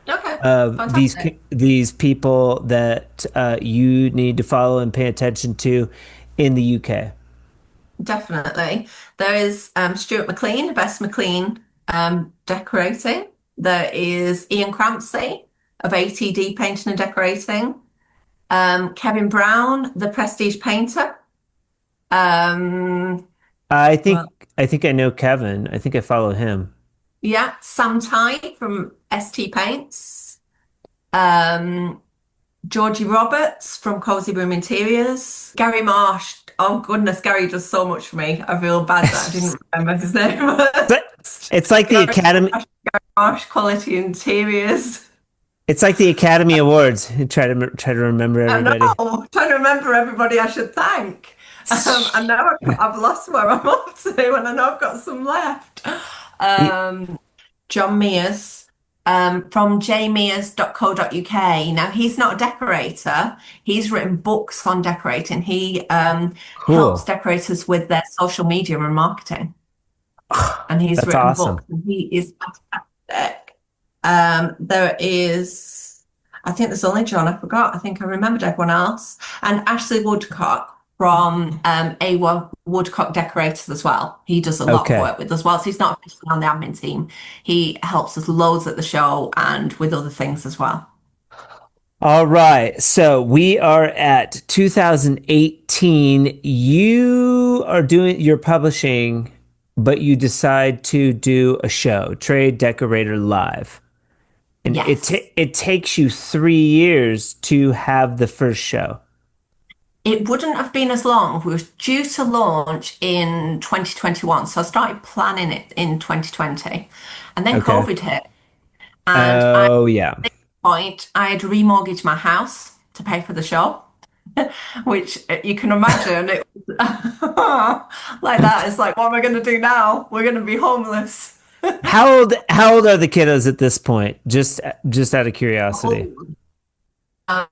Okay, of fantastic. these people that you need to follow and pay attention to in the UK. Definitely. There is Stuart McLean, Best McLean Decorating. There is Ian Crampsey of ATD Painting and Decorating. Kevin Brown, the Prestige Painter. Um, I well, think I know Kevin. I think I follow him. yeah, Sam Ty from ST Paints. Um, Georgie Roberts from Cozy Room Interiors, Gary Marsh. Oh goodness, Gary does so much for me. I feel bad that I didn't remember his name. But it's like the Gary Academy. Marsh, Quality Interiors. It's like the Academy Awards. Try to remember I know. everybody. I'm trying to remember everybody I should thank. And now I've lost where I'm up to, and I know I've got some left. Um, John Mears from jmears.co.uk. Now, he's not a decorator. He's written books on decorating. He helps Cool. decorators with their social media and marketing. And he's That's written awesome. books, and he is fantastic. There is, I think there's only John, I forgot. I think I remembered everyone else. And Ashley Woodcock from AWA Woodcock Decorators as well. He does a lot of Okay. work with us as well. So he's not officially on the admin team. He helps us loads at the show and with other things as well. All right. So we are at 2018. You are doing your publishing, but you decide to do a show, Trade Decorator Live. And Yes. it takes you 3 years to have the first show. It wouldn't have been as long. We were due to launch in 2021. So I started planning it in 2020. And then Okay. COVID hit. And at Oh yeah. this point, I had remortgaged my house to pay for the show, which you can imagine it was like that. It's like, what am I going to do now? We're going to be homeless. How old are the kiddos at this point? Just out of curiosity. Oh,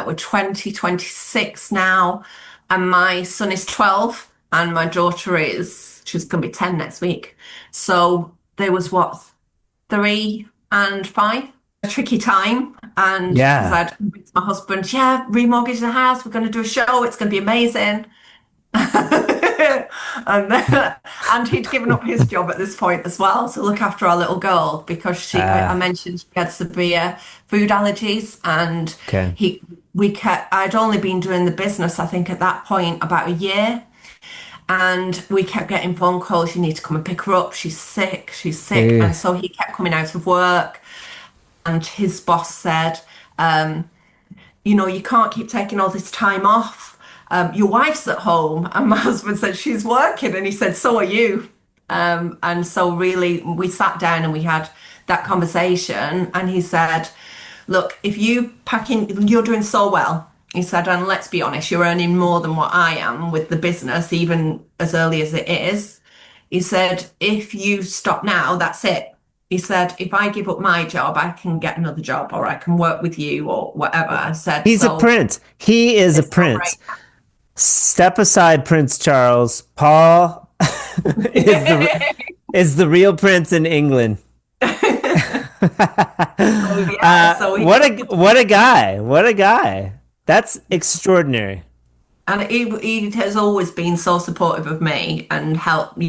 we're 2026 now, and my son is 12, and my daughter she's going to be 10 next week. So there was what, 3 and 5? A tricky time. And because Yeah. I'd convinced my husband, yeah, remortgage the house, we're going to do a show, it's going to be amazing. and and he'd given up his job at this point as well to look after our little girl because I Ah, mentioned she had severe food allergies, and okay. I'd only been doing the business I think at that point about a year, and we kept getting phone calls, you need to come and pick her up, she's sick, Eh. and so he kept coming out of work, and his boss said, you can't keep taking all this time off. Your wife's at home. And my husband said, she's working. And he said, so are you. And so really we sat down and we had that conversation. And he said, look, if you packing, you're doing so well. He said, and let's be honest, you're earning more than what I am with the business, even as early as it is. He said, if you stop now, that's it. He said, if I give up my job, I can get another job or I can work with you or whatever. I said, He's a so prince. He is a it's not right. prince. Step aside, Prince Charles. Paul is the real prince in England. So yeah, so he What a guy! What a guy! That's extraordinary. and he has always been so supportive of me and help.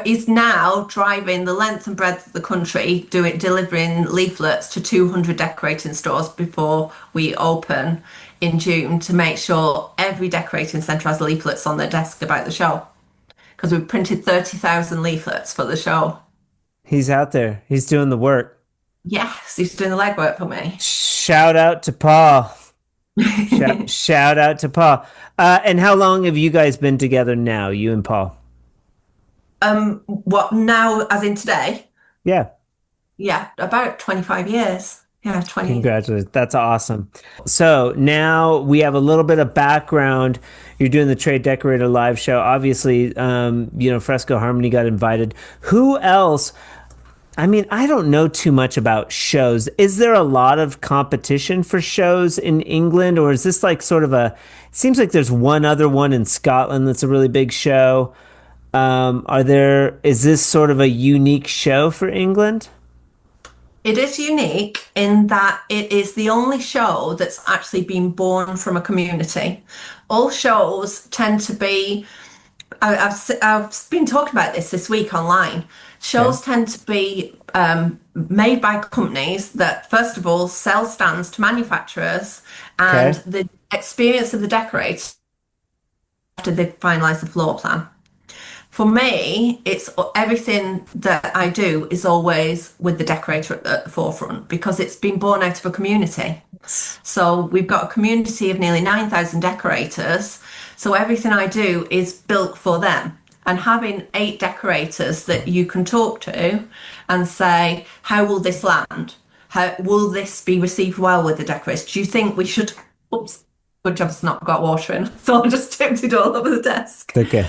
He's now driving the length and breadth of the country, delivering leaflets to 200 decorating stores before we open in June to make sure every decorating centre has leaflets on their desk about the show. Because we printed 30,000 leaflets for the show. He's out there. He's doing the work. Yes, he's doing the legwork for me. Shout out to Paul. Shout out to Paul. And how long have you guys been together now, you and Paul? What now, as in today? Yeah. Yeah, about 25 years. Yeah, 20. Congratulations. That's awesome. So now we have a little bit of background. You're doing the Trade Decorator live show. Obviously, Fresco Harmony got invited. Who else? I mean, I don't know too much about shows. Is there a lot of competition for shows in England, or is this like sort of it seems like there's one other one in Scotland that's a really big show. Is this sort of a unique show for England? It is unique in that it is the only show that's actually been born from a community. All shows tend to be, I've been talking about this week online. Okay. Shows tend to be made by companies that, first of all, sell stands to manufacturers, and Okay. the experience of the decorator after they finalise the floor plan. For me, it's everything that I do is always with the decorator at the forefront because it's been born out of a community. So we've got a community of nearly 9,000 decorators. So everything I do is built for them. And having 8 decorators that you can talk to and say, how will this land? How will this be received well with the decorators? Do you think we should? Oops, good job it's not got water in. So I just tipped it all over the desk. Okay.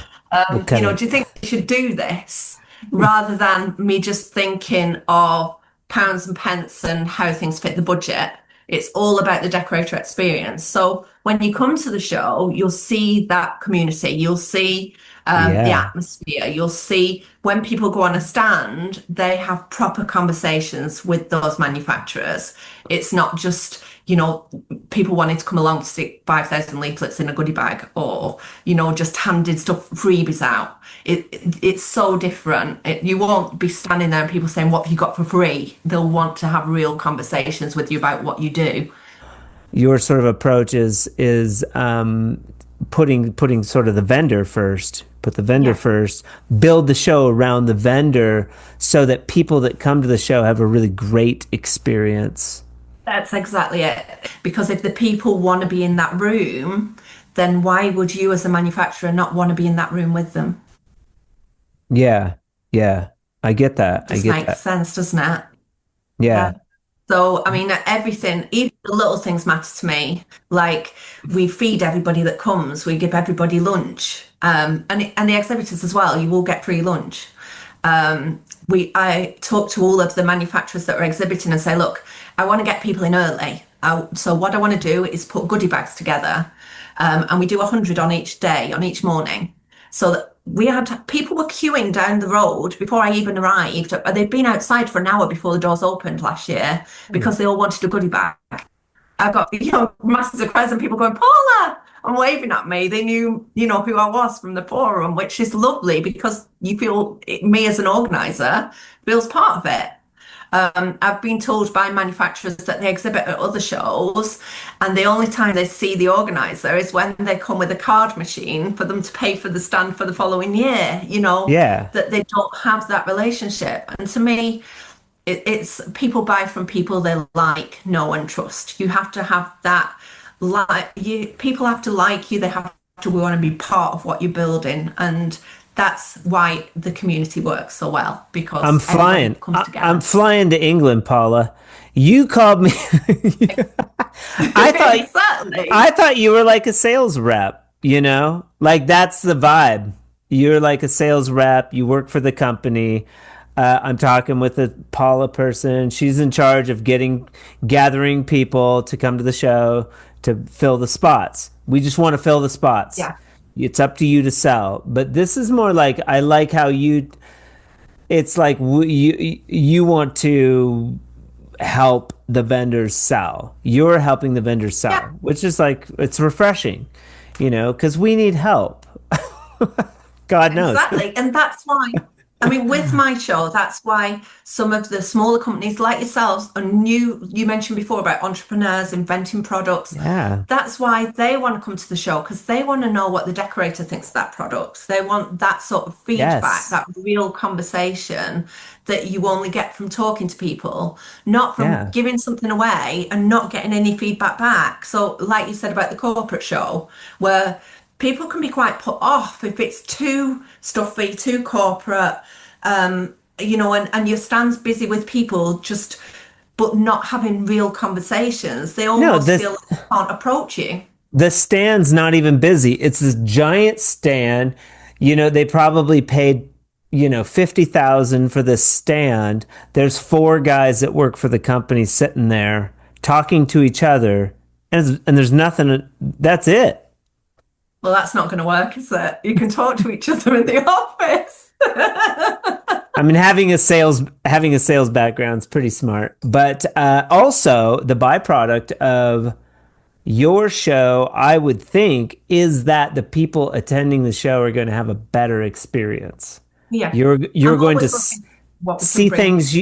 We'll cut it. Do you think we should do this rather than me just thinking of pounds and pence and how things fit the budget? It's all about the decorator experience. So when you come to the show, you'll see that community. You'll see the Yeah. atmosphere. You'll see when people go on a stand, they have proper conversations with those manufacturers. It's not just, people wanting to come along to stick 5,000 leaflets in a goodie bag or, just handing stuff, freebies out. It's so different. You won't be standing there and people saying, what have you got for free? They'll want to have real conversations with you about what you do. Your sort of approach is putting sort of the vendor first. Put the vendor first. Build the show around the vendor so that people that come to the show have a really great experience. That's exactly it. Because if the people want to be in that room, then why would you as a manufacturer not want to be in that room with them? Yeah. Yeah. I get that. I Just get makes that. sense, doesn't it? Yeah. So, I mean, everything, even the little things matter to me. Like we feed everybody that comes, we give everybody lunch, and the exhibitors as well. You will get free lunch. I talk to all of the manufacturers that are exhibiting and say, look, I want to get people in early. So what I want to do is put goodie bags together, and we do 100 on each day, on each morning, so that we had people were queuing down the road before I even arrived. They'd been outside for an hour before the doors opened last year because they all wanted a goodie bag. I got, masses of crowds and people going, Paula, and waving at me. They knew, who I was from the forum, which is lovely because you feel, me as an organizer feels part of it. I've been told by manufacturers that they exhibit at other shows, and the only time they see the organizer is when they come with a card machine for them to pay for the stand for the following year, Yeah. that they don't have that relationship. And to me, it's people buy from people they like, know, and trust. You have to have that, people have to like you, they have to want to be part of what you're building. And that's why the community works so well because I'm everybody flying. comes together. I'm flying to England, Paula. You called me. I thought Certainly. I thought you were like a sales rep, Like that's the vibe. You're like a sales rep. You work for the company. I'm talking with a Paula person. She's in charge of gathering people to come to the show to fill the spots. We just want to fill the spots. Yeah. It's up to you to sell. But this is more like, I like how it's like you want to help the vendors sell. You're helping the vendors sell, Yeah. which is like, it's refreshing, because we need help. God knows. Exactly. And that's why, I mean, with my show, that's why some of the smaller companies like yourselves and you mentioned before about entrepreneurs inventing products. Yeah. That's why they want to come to the show because they want to know what the decorator thinks of that product. They want that sort of feedback, Yes. that real conversation that you only get from talking to people, not from giving something away and not getting any feedback back. So like you said about the corporate show, where people can be quite put off if it's too stuffy, too corporate, and your stand's busy with people but not having real conversations. They almost feel like they can't approach you. The stand's not even busy. It's this giant stand. They probably paid, 50,000 for this stand. There's 4 guys that work for the company sitting there talking to each other, and there's nothing. That's it. Well, that's not going to work, is it? You can talk to each other in the office. I mean, having a sales background is pretty smart, but also the byproduct of your show, I would think, is that the people attending the show are going to have a better experience. Yeah, you're going to see things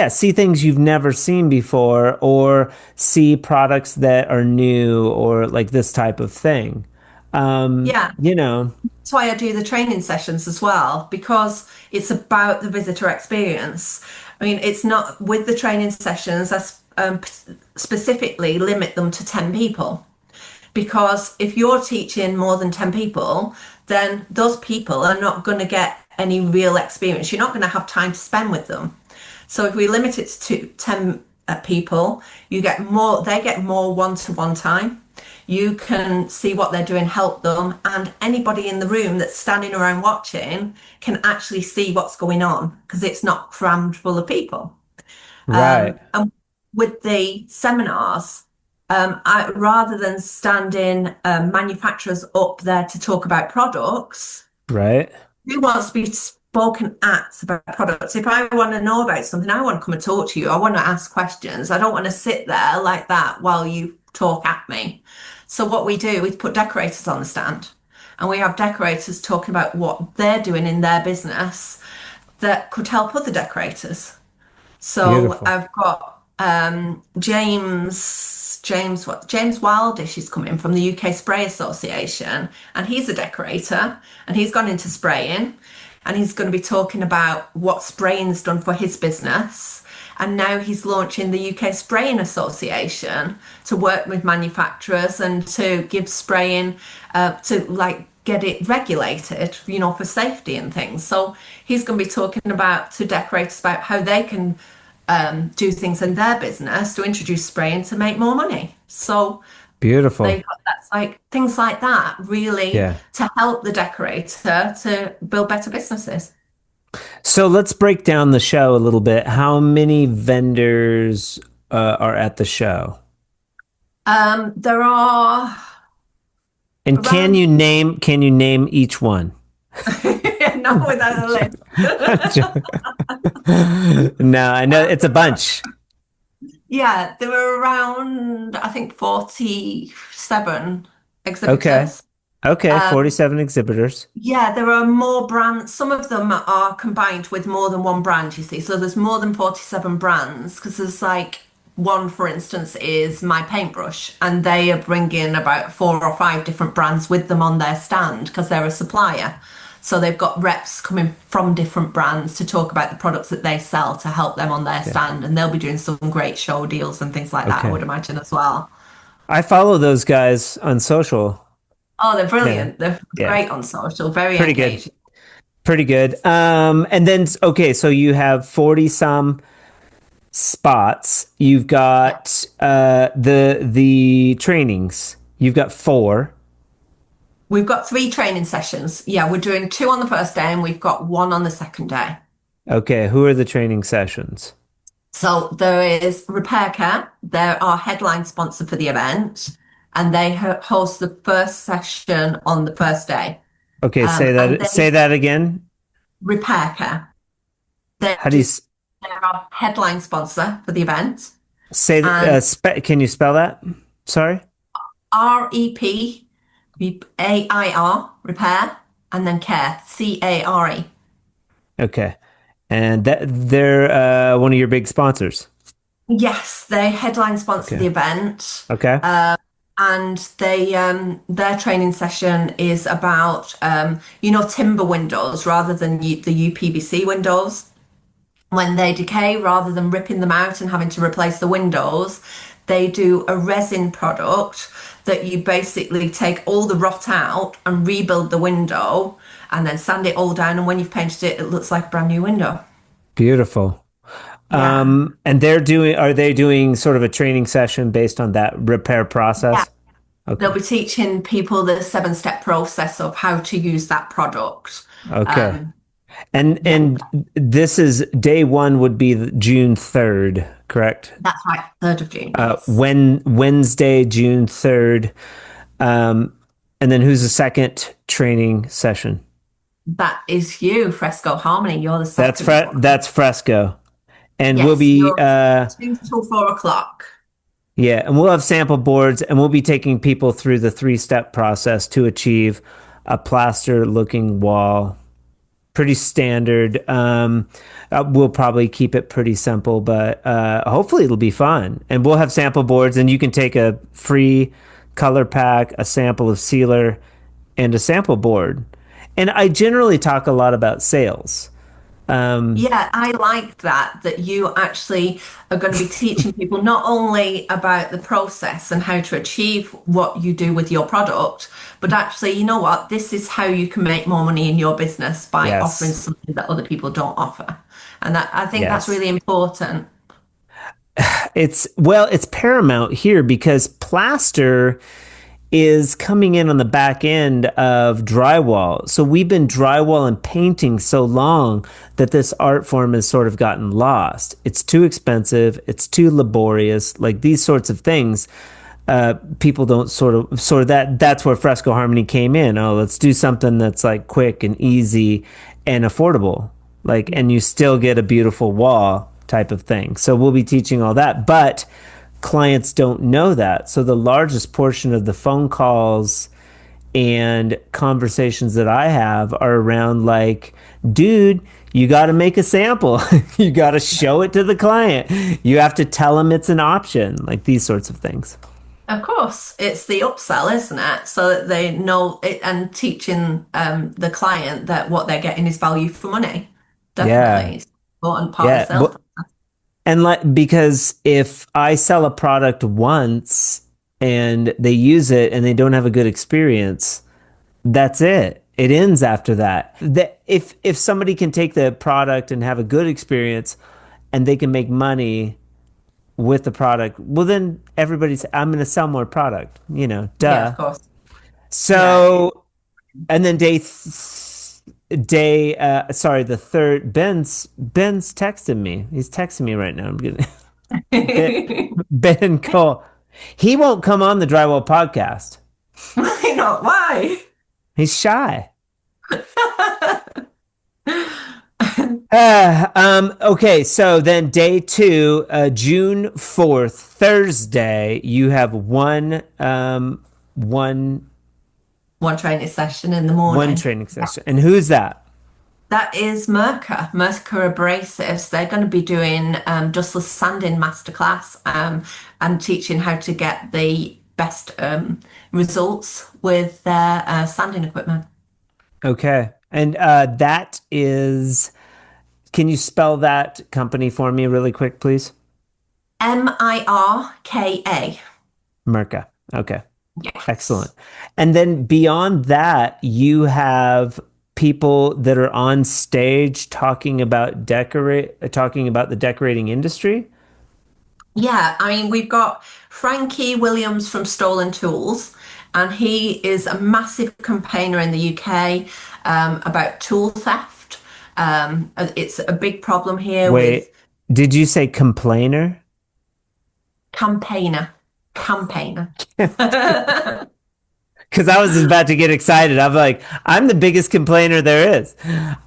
see things you've never seen before, or see products that are new, or like this type of thing. Yeah. You know, That's why I do the training sessions as well, because it's about the visitor experience. I mean, it's not with the training sessions, specifically limit them to 10 people. Because if you're teaching more than 10 people, then those people are not going to get any real experience. You're not going to have time to spend with them. So if we limit it to 10 people, they get more one-to-one time. You can see what they're doing, help them, and anybody in the room that's standing around watching can actually see what's going on because it's not crammed full of people. right, And with the seminars, rather than standing manufacturers up there to talk about products, right. who wants to be spoken at about products? If I want to know about something, I want to come and talk to you. I want to ask questions. I don't want to sit there like that while you talk at me. So what we do is put decorators on the stand, and we have decorators talking about what they're doing in their business that could help other decorators. So Beautiful. I've got James Wildish is coming from the UK Spray Association, and he's a decorator, and he's gone into spraying, and he's going to be talking about what spraying's done for his business. And now he's launching the UK Spraying Association to work with manufacturers and to give spraying to like get it regulated, for safety and things. So he's going to be talking about to decorators about how they can do things in their business to introduce spraying to make more money. So Beautiful. that's like things like that, really, Yeah. to help the decorator to build better businesses. So let's break down the show a little bit. How many vendors are at the show? There are And can around you name each one? not without a list. No, I know it's a bunch. Yeah, there were around, I think, 47 Okay. exhibitors. Okay, Um, 47 exhibitors. yeah, there are more brands. Some of them are combined with more than one brand, you see. So there's more than 47 brands because there's like one, for instance, is My Paintbrush, and they are bringing about 4 or 5 different brands with them on their stand because they're a supplier. So they've got reps coming from different brands to talk about the products that they sell to help them on their Yeah. stand, and they'll be doing some great show deals and things like that, I Okay. would imagine as well. I follow those guys on social. Oh, they're Yeah. brilliant. They're Yeah. great on social, very Pretty good. engaging. Pretty good. And then okay, so you have 40 some spots. You've Yeah. got the trainings. You've got four. We've got 3 training sessions. Yeah, we're doing 2 on the first day and we've got 1 on the second day. Okay, who are the training sessions? So there is Repair Care. They're our headline sponsor for the event, and they host the first session on the first day. Okay, And say they that again. Repair Care. They're How do you they're our headline sponsor for the event, say and can you spell that? Sorry. REPAIR Repair, and then Care CARE. Okay. And that they're one of your big sponsors. Yes, they headline sponsor Okay. the event. Okay. And their training session is about timber windows rather than the UPVC windows. When they decay, rather than ripping them out and having to replace the windows, they do a resin product that you basically take all the rot out and rebuild the window and then sand it all down, and when you've painted it, it looks like a brand new window. Beautiful. Yeah. And are they doing sort of a training session based on that repair Yeah. process? They'll Okay. be teaching people the 7-step process of how to use that product. Okay. Um, yeah, And this is day one would be June 3rd, correct? that's right, 3rd of June, yes. Wednesday, June 3rd. Um, and then who's the second training session? That is you, Fresco Harmony. You're the second one. That's Fresco. And we'll Yes, be you're 2 till 4 o'clock. yeah, and we'll have sample boards and we'll be taking people through the 3-step process to achieve a plaster looking wall. Pretty standard. We'll probably keep it pretty simple, but hopefully it'll be fun. And we'll have sample boards, and you can take a free color pack, a sample of sealer, and a sample board. And I generally talk a lot about sales. Um, Yeah, I like that you actually are going to be teaching people not only about the process and how to achieve what you do with your product, but actually, you know what, this is how you can make more money in your business by offering yes, something that other people don't offer. And that I think that's yes. really important. It's paramount here because plaster is coming in on the back end of drywall. So we've been drywall and painting so long that this art form has sort of gotten lost. It's too expensive, it's too laborious, like these sorts of things. People don't sort of that's where Fresco Harmony came in. Oh, let's do something that's like quick and easy and affordable. Like, and you still get a beautiful wall type of thing. So we'll be teaching all that, but clients don't know that. So the largest portion of the phone calls and conversations that I have are around like, dude, you got to make a sample. You got to show it to the client. You have to tell them it's an option, like these sorts of things. Of course, it's the upsell, isn't it? So that they know it and teaching the client that what they're getting is value for money. Yeah. Definitely. It's an important part of Yeah. sales. And like, because if I sell a product once and they use it and they don't have a good experience, that's it. It ends after that. If somebody can take the product and have a good experience and they can make money with the product, well then everybody's I'm going to sell more product, Yeah, of duh. course. Yeah. So and then sorry, the third Ben's texting me. He's texting me right now. I'm gonna Ben, Ben Cole. He won't come on the Drywall podcast. Why not? Why? He's shy. Okay, so then day two, June 4th, Thursday, you have One training session in the one morning. training session. And who's that? That is Mercer Abrasives. They're going to be doing dustless sanding masterclass and teaching how to get the best results with their sanding equipment. Okay. And that is, can you spell that company for me really quick, please? Mirka. Merca. Okay. Excellent. Yes. And then beyond that, you have people that are on stage talking about the decorating industry. Yeah, I mean, we've got Frankie Williams from Stolen Tools, and he is a massive campaigner in the UK about tool theft. It's a big problem here with Wait, did you say complainer? campaigner. Campaigner. Because I was about to get excited. I'm like, I'm the biggest complainer there is.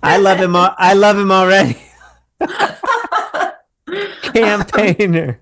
I love him. I love him already. Campaigner.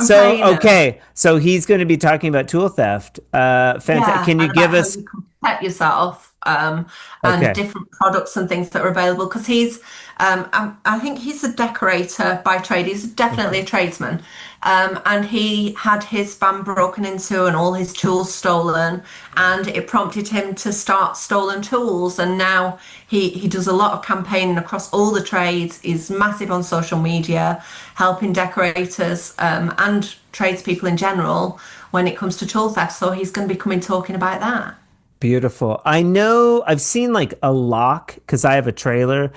So Campaigner. okay, so he's going to be talking about tool theft. Fantastic. Yeah, Can you and give about how us? you can protect yourself and Okay. different products and things that are available. Because I think he's a decorator by trade. He's definitely a tradesman. And he had his van broken into and all his tools stolen, and it prompted him to start Stolen Tools. And now he does a lot of campaigning across all the trades. He's massive on social media, helping decorators and tradespeople in general when it comes to tool theft. So he's going to be coming talking about that. Beautiful. I know I've seen like a lock because I have a trailer.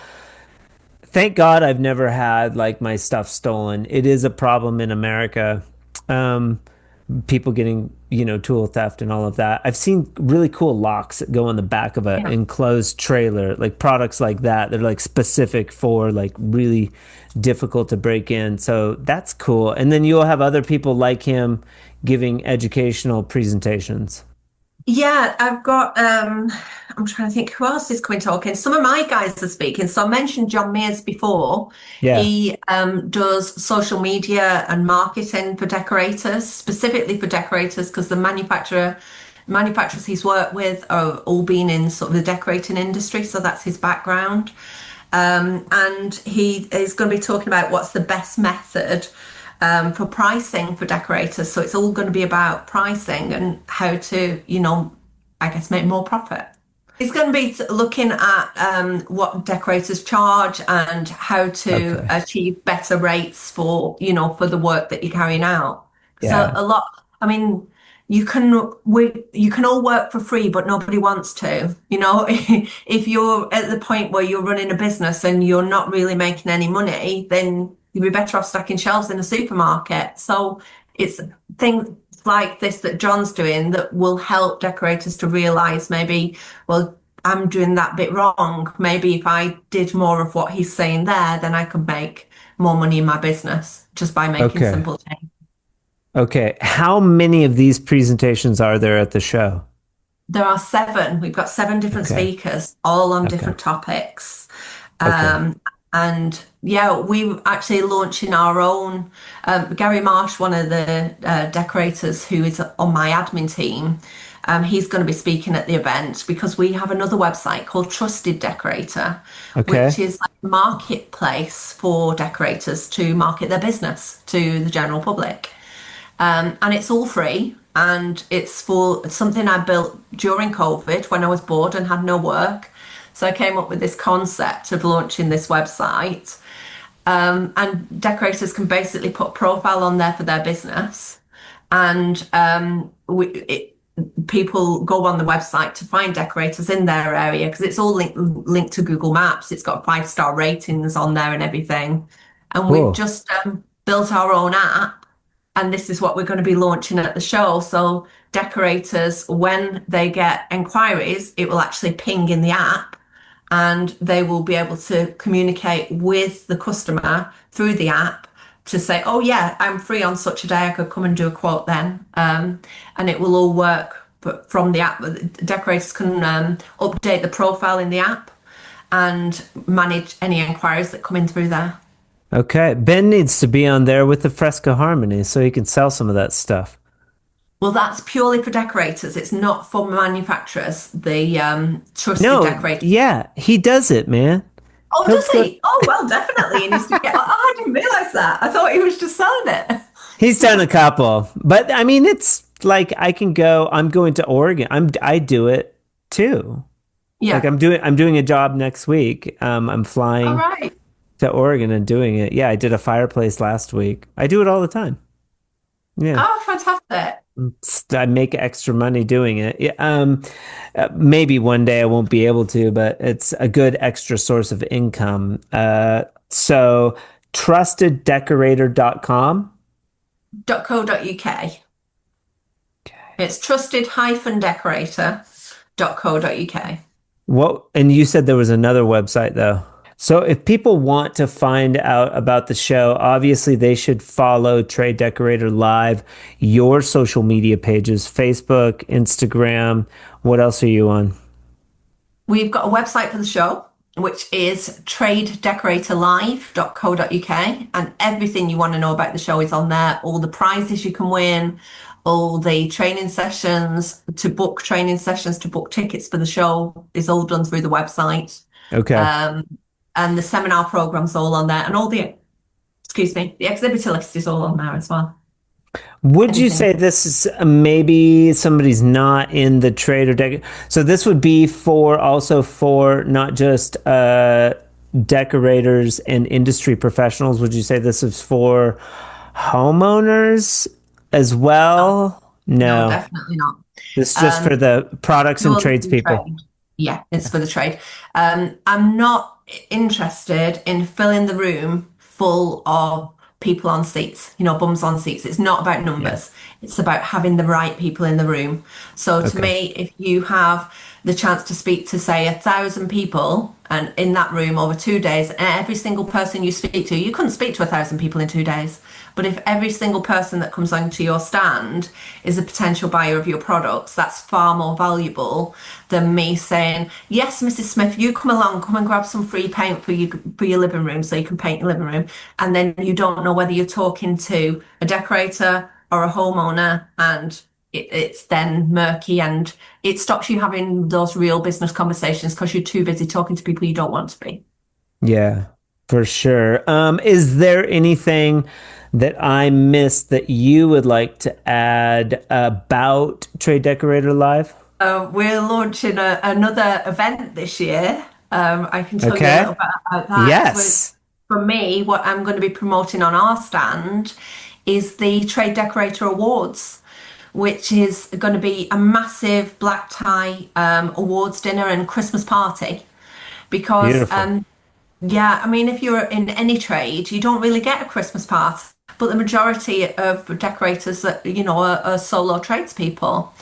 Thank God I've never had like my stuff stolen. It is a problem in America. Um, People getting, tool theft and all of that. I've seen really cool locks that go on the back of an Yeah. enclosed trailer, like products like that. They're like specific for like really difficult to break in. So that's cool. And then you'll have other people like him giving educational presentations. Yeah, I've got I'm trying to think who else is coming talking. Some of my guys are speaking. So I mentioned John Mears before. Yeah. He does social media and marketing for decorators, specifically for decorators, because the manufacturers he's worked with are all been in sort of the decorating industry, so that's his background. And he is going to be talking about what's the best method for pricing for decorators. So it's all going to be about pricing and how to, I guess, make more profit. It's going to be looking at what decorators charge and how to Okay. achieve better rates for, for the work that you're carrying out. So Yeah. a lot, I mean, you can all work for free, but nobody wants to. If you're at the point where you're running a business and you're not really making any money, then you'd be better off stacking shelves in a supermarket. So it's things like this that John's doing that will help decorators to realize maybe, well, I'm doing that bit wrong. Maybe if I did more of what he's saying there, then I could make more money in my business just by making Okay. simple changes. Okay. How many of these presentations are there at the show? There are seven. We've got seven different Okay. speakers, all on Okay. different topics. Okay. And yeah, we're actually launching our own. Gary Marsh, one of the decorators who is on my admin team, he's going to be speaking at the event because we have another website called Trusted Decorator, which Okay. is like a marketplace for decorators to market their business to the general public. And it's all free. And it's for something I built during COVID when I was bored and had no work. So I came up with this concept of launching this website. And decorators can basically put a profile on there for their business. And people go on the website to find decorators in their area because it's all linked to Google Maps. It's got 5-star ratings on there and everything. And we've Cool. just built our own app, and this is what we're going to be launching at the show. So decorators, when they get inquiries, it will actually ping in the app and they will be able to communicate with the customer through the app to say, oh yeah, I'm free on such a day, I could come and do a quote then. And it will all work from the app. Decorators can update the profile in the app and manage any inquiries that come in through there. Okay. Ben needs to be on there with the Fresco Harmony so he can sell some of that stuff. Well, that's purely for decorators. It's not for manufacturers. The trusted No, decorator. yeah, he does it, man. Oh, He'll does go, he? Oh, well, definitely. He needs to get. Oh, I didn't realize that. I thought he was just selling it. he's done a couple, but I mean, it's like I can go. I'm going to Oregon. I do it too. Like Yeah. I'm doing a job next week. I'm All flying right. to Oregon and doing it. Yeah, I did a fireplace last week. I do it all the time. Yeah. Oh, fantastic. I make extra money doing it. Yeah, maybe one day I won't be able to, but it's a good extra source of income. So trusteddecorator.com. .co.uk. It's trusted-decorator.co.uk. What, and you said there was another website though. So if people want to find out about the show, obviously they should follow Trade Decorator Live, your social media pages, Facebook, Instagram. What else are you on? We've got a website for the show, which is tradedecoratorlive.co.uk, and everything you want to know about the show is on there. All the prizes you can win, all the training sessions, to book training sessions, to book tickets for the show is all done through the website. Okay. And the seminar program's all on there, and all the, excuse me, the exhibitor list is all on there as well. Would you Anything. say this is maybe somebody's not in the trade or so this would be for also for not just decorators and industry professionals? Would you say this is for homeowners as No, well? no, No, definitely not. this is just for Um, the products and Purely for the tradespeople. trade. Yeah, it's for the trade. I'm not interested in filling the room full of people on seats, bums on seats. It's not about Yeah. numbers. It's about having the right people in the room. So to Okay. me, if you have the chance to speak to, say, 1,000 people and in that room over 2 days, and every single person you speak to, you couldn't speak to 1,000 people in 2 days. But if every single person that comes onto your stand is a potential buyer of your products, that's far more valuable than me saying, yes, Mrs. Smith, you come along, come and grab some free paint for your living room so you can paint your living room. And then you don't know whether you're talking to a decorator or a homeowner, and it's then murky, and it stops you having those real business conversations because you're too busy talking to people you don't want to be. Yeah, for sure. Is there anything that I missed that you would like to add about Trade Decorator Live? We're launching another event this year. I can tell you a Okay. little bit about that. Yes. For me, what I'm going to be promoting on our stand is the Trade Decorator Awards, which is going to be a massive black tie awards dinner and Christmas party. Because Beautiful. yeah, I mean, if you're in any trade, you don't really get a Christmas party. But the majority of decorators, are solo tradespeople.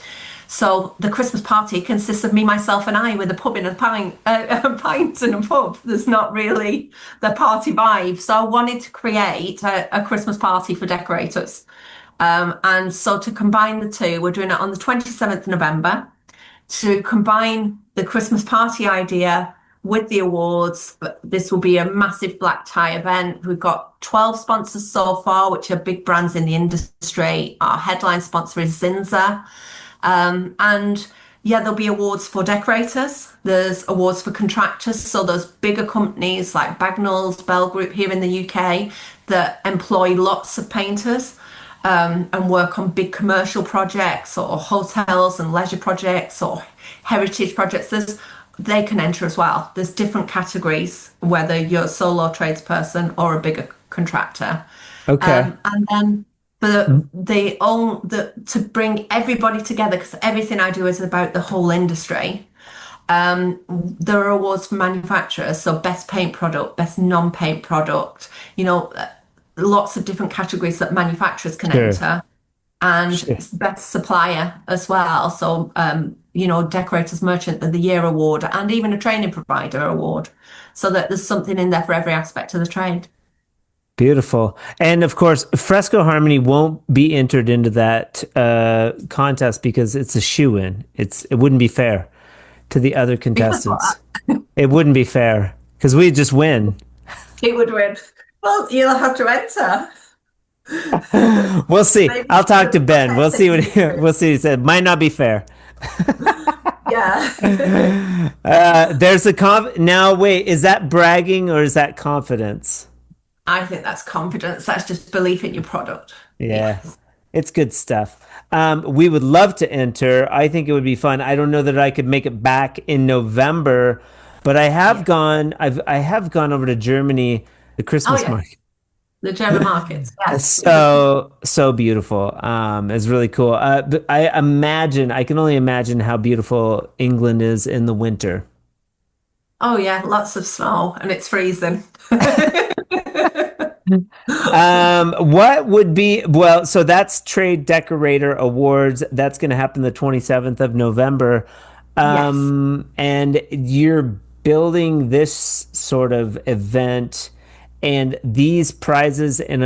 So the Christmas party consists of me, myself, and I with a pub in a pint, a pint and a pub. There's not really the party vibe. So I wanted to create a Christmas party for decorators. And so to combine the two, we're doing it on the 27th of November to combine the Christmas party idea with the awards. This will be a massive black tie event. We've got 12 sponsors so far, which are big brands in the industry. Our headline sponsor is Zinza. And yeah, there'll be awards for decorators. There's awards for contractors. So those bigger companies like Bagnalls, Bell Group here in the UK that employ lots of painters and work on big commercial projects or hotels and leisure projects or heritage projects. They can enter as well. There's different categories, whether you're a solo tradesperson or a bigger contractor. Okay. And then to bring everybody together, because everything I do is about the whole industry. There are awards for manufacturers, so best paint product, best non-paint product, lots of different categories that manufacturers can Sure. enter, and Sure. best supplier as well. So, Decorators Merchant of the Year award, and even a training provider award, so that there's something in there for every aspect of the trade. Beautiful. And of course, Fresco Harmony won't be entered into that contest because it's a shoe-in. It wouldn't be fair to the other Because contestants. what? It wouldn't be fair because we just win. It would win. Well, you'll have to enter. We'll see. Maybe I'll talk to the Ben. We'll see what protesting we'll see. He said might not be fair. Yeah. There's a now. Wait, is that bragging or is that confidence? I think that's confidence. That's just belief in your product. Yeah, Yes. it's good stuff. We would love to enter. I think it would be fun. I don't know that I could make it back in November, but I have Yeah. gone. I have gone over to Germany, the Oh, Christmas yeah. market. The German markets. Yes. So beautiful. It's really cool. But I can only imagine how beautiful England is in the winter. Oh, yeah. Lots of snow and it's freezing. What would be, well, so that's Trade Decorator Awards. That's going to happen the 27th of November. Yes. And you're building this sort of event and these prizes and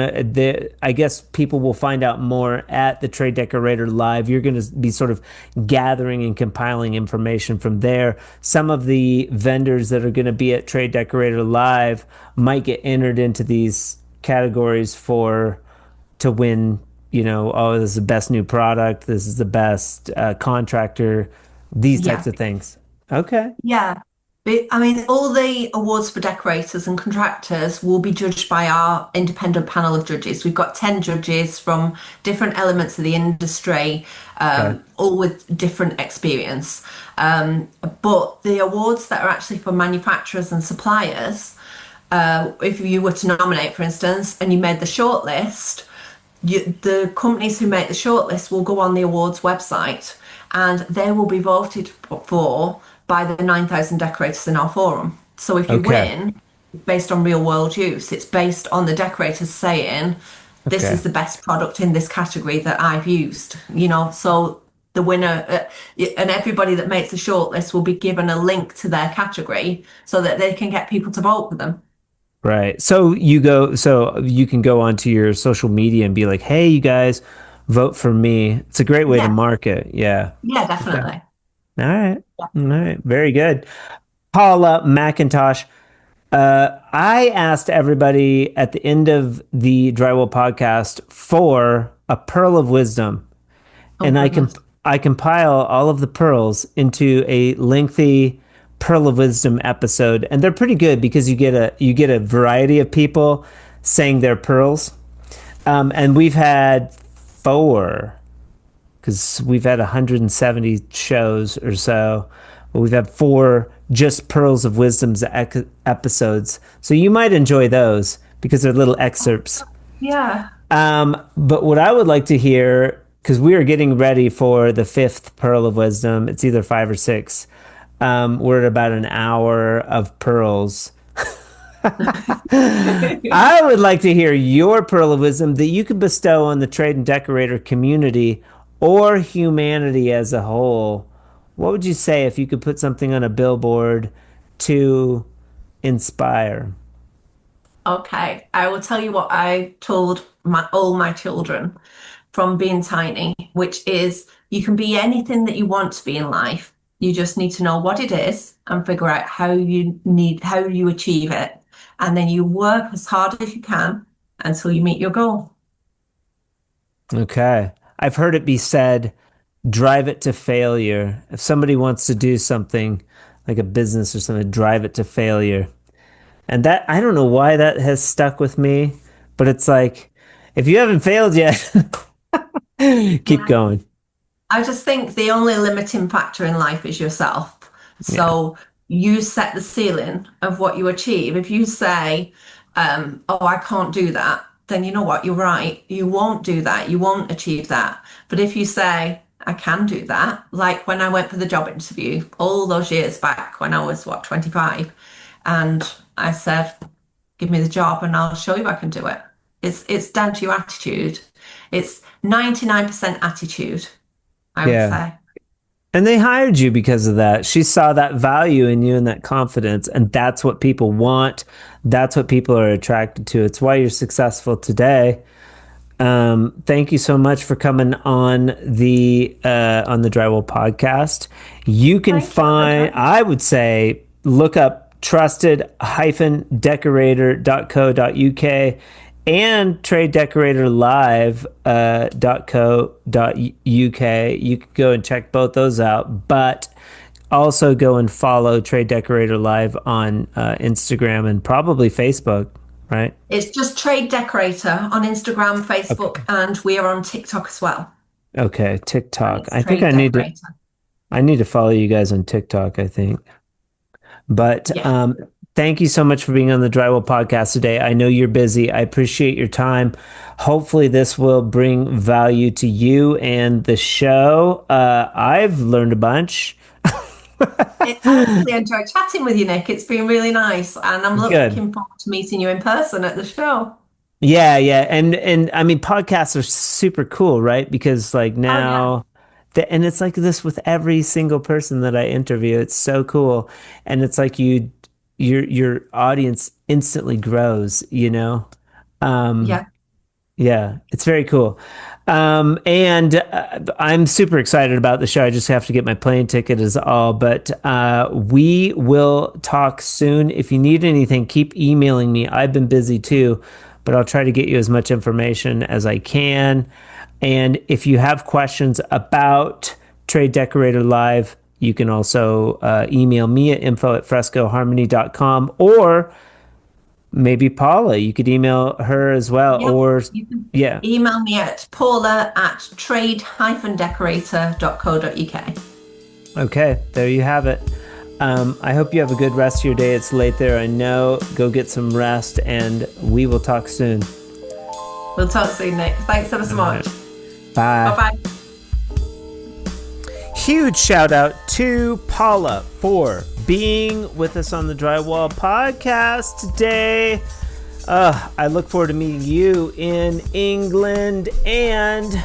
I guess people will find out more at the Trade Decorator Live. You're going to be sort of gathering and compiling information from there. Some of the vendors that are going to be at Trade Decorator Live might get entered into these categories for to win. Oh, this is the best new product. This is the best contractor. These types Yeah. of things. Okay. Yeah. I mean, all the awards for decorators and contractors will be judged by our independent panel of judges. We've got 10 judges from different elements of the industry, Okay. all with different experience. But the awards that are actually for manufacturers and suppliers, if you were to nominate, for instance, and you made the shortlist, the companies who make the shortlist will go on the awards website and they will be voted for by the 9,000 decorators in our forum. So if you Okay. win, based on real world use, it's based on the decorators saying, this Okay. is the best product in this category that I've used, so the winner and everybody that makes the shortlist will be given a link to their category so that they can get people to vote for them. Right. So you can go onto your social media and be like, "Hey, you guys, vote for me." It's a great way to Yeah, market. Yeah. yeah, Okay. definitely. All right. All right. Very good. Paula McIntosh. I asked everybody at the end of the Drywall podcast for a pearl of wisdom, Oh, and goodness. I compile all of the pearls into a lengthy pearl of wisdom episode, and they're pretty good because you get a variety of people saying their pearls, and we've had four because we've had 170 shows or so. We've had 4 just Pearls of Wisdom's episodes. So you might enjoy those because they're little excerpts. Yeah. But what I would like to hear, because we are getting ready for the 5th Pearl of Wisdom, it's either 5 or 6. We're at about an hour of pearls. I would like to hear your Pearl of Wisdom that you could bestow on the Trade and Decorator community or humanity as a whole. What would you say if you could put something on a billboard to inspire? Okay, I will tell you what I told all my children from being tiny, which is you can be anything that you want to be in life. You just need to know what it is and figure out how you achieve it. And then you work as hard as you can until you meet your goal. Okay. I've heard it be said, drive it to failure. If somebody wants to do something like a business or something, drive it to failure. And that, I don't know why that has stuck with me, but it's like, if you haven't failed yet, keep going. I just think the only limiting factor in life is yourself. So you set the ceiling of what you achieve. If you say, oh, I can't do that, then you know what, you're right. You won't do that. You won't achieve that. But if you say, I can do that, like when I went for the job interview all those years back when I was, 25, and I said, give me the job and I'll show you I can do it. It's down to your attitude. It's 99% attitude, I would say. And they hired you because of that. She saw that value in you and that confidence, and that's what people want. That's what people are attracted to. It's why you're successful today. Thank you so much for coming on the Drywall Podcast. You can I would say, look up trusted-decorator.co.uk and tradedecoratorlive.co.uk. You can go and check both those out, but also go and follow Trade Decorator Live on Instagram and probably Facebook, right? It's just Trade Decorator on Instagram, Facebook, and we are on TikTok as well. Okay, TikTok. I think I need to follow you guys on TikTok, I think. But thank you so much for being on the Drywall Podcast today. I know you're busy. I appreciate your time. Hopefully this will bring value to you and the show. I've learned a bunch. I really enjoyed chatting with you, Nick. It's been really nice. And I'm looking forward to meeting you in person at the show. Yeah. And I mean, podcasts are super cool, right? Because like now... and it's like this with every single person that I interview. It's so cool. And it's like your audience instantly grows, you know? Yeah, it's very cool. And I'm super excited about the show. I just have to get my plane ticket is all, but we will talk soon. If you need anything, keep emailing me. I've been busy too, but I'll try to get you as much information as I can. And if you have questions about Trade Decorator Live, you can also email me at info@frescoharmony.com, or maybe Paula, you could email her as well. Email me at paula@trade-decorator.co.uk. Okay, there you have it. I hope you have a good rest of your day. It's late there, I know. Go get some rest, and we will talk soon. We'll talk soon, Nick. Thanks ever so much. Bye. Bye-bye. Huge shout out to Paula for being with us on the Drywall Podcast today. I look forward to meeting you in England and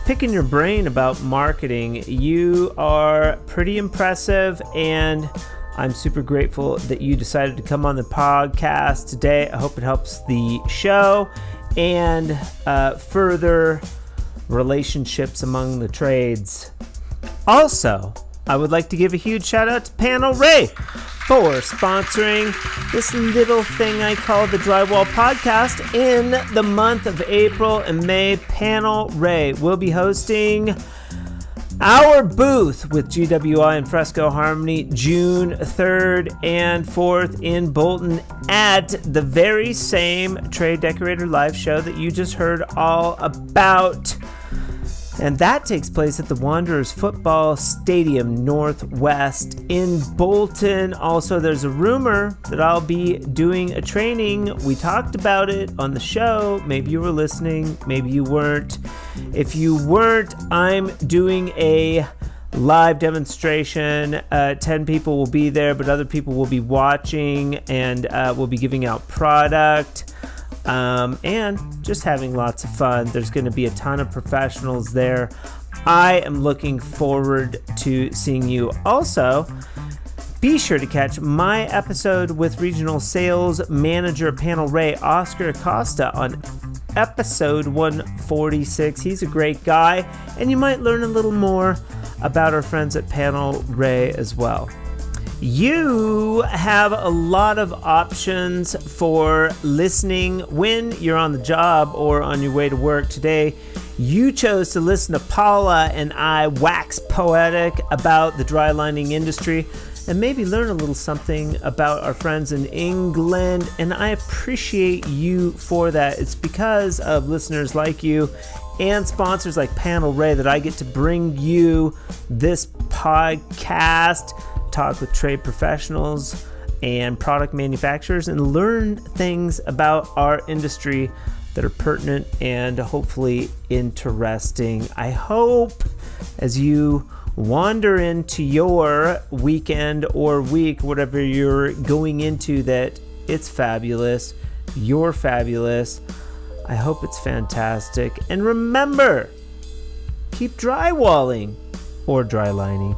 picking your brain about marketing. You are pretty impressive, and I'm super grateful that you decided to come on the podcast today. I hope it helps the show and further relationships among the trades. Also, I would like to give a huge shout out to Panel Rey for sponsoring this little thing I call the Drywall Podcast in the month of April and May. Panel Rey will be hosting our booth with GWI and Fresco Harmony June 3rd and 4th in Bolton at the very same Trade Decorator live show that you just heard all about. And that takes place at the Wanderers Football Stadium Northwest in Bolton. Also, there's a rumor that I'll be doing a training. We talked about it on the show. Maybe you were listening, maybe you weren't. If you weren't, I'm doing a live demonstration. 10 people will be there, but other people will be watching, and we'll be giving out product. And just having lots of fun. There's going to be a ton of professionals there. I am looking forward to seeing you. Also, be sure to catch my episode with Regional Sales Manager Panel Rey, Oscar Acosta, on episode 146. He's a great guy, and you might learn a little more about our friends at Panel Rey as well. You have a lot of options for listening when you're on the job or on your way to work. Today, you chose to listen to Paula and I wax poetic about the dry lining industry and maybe learn a little something about our friends in England. And I appreciate you for that. It's because of listeners like you and sponsors like Panel Rey that I get to bring you this podcast, talk with trade professionals and product manufacturers, and learn things about our industry that are pertinent and hopefully interesting. I hope as you wander into your weekend or week, whatever you're going into, that it's fabulous. You're fabulous. I hope it's fantastic. And remember, keep drywalling or dry lining.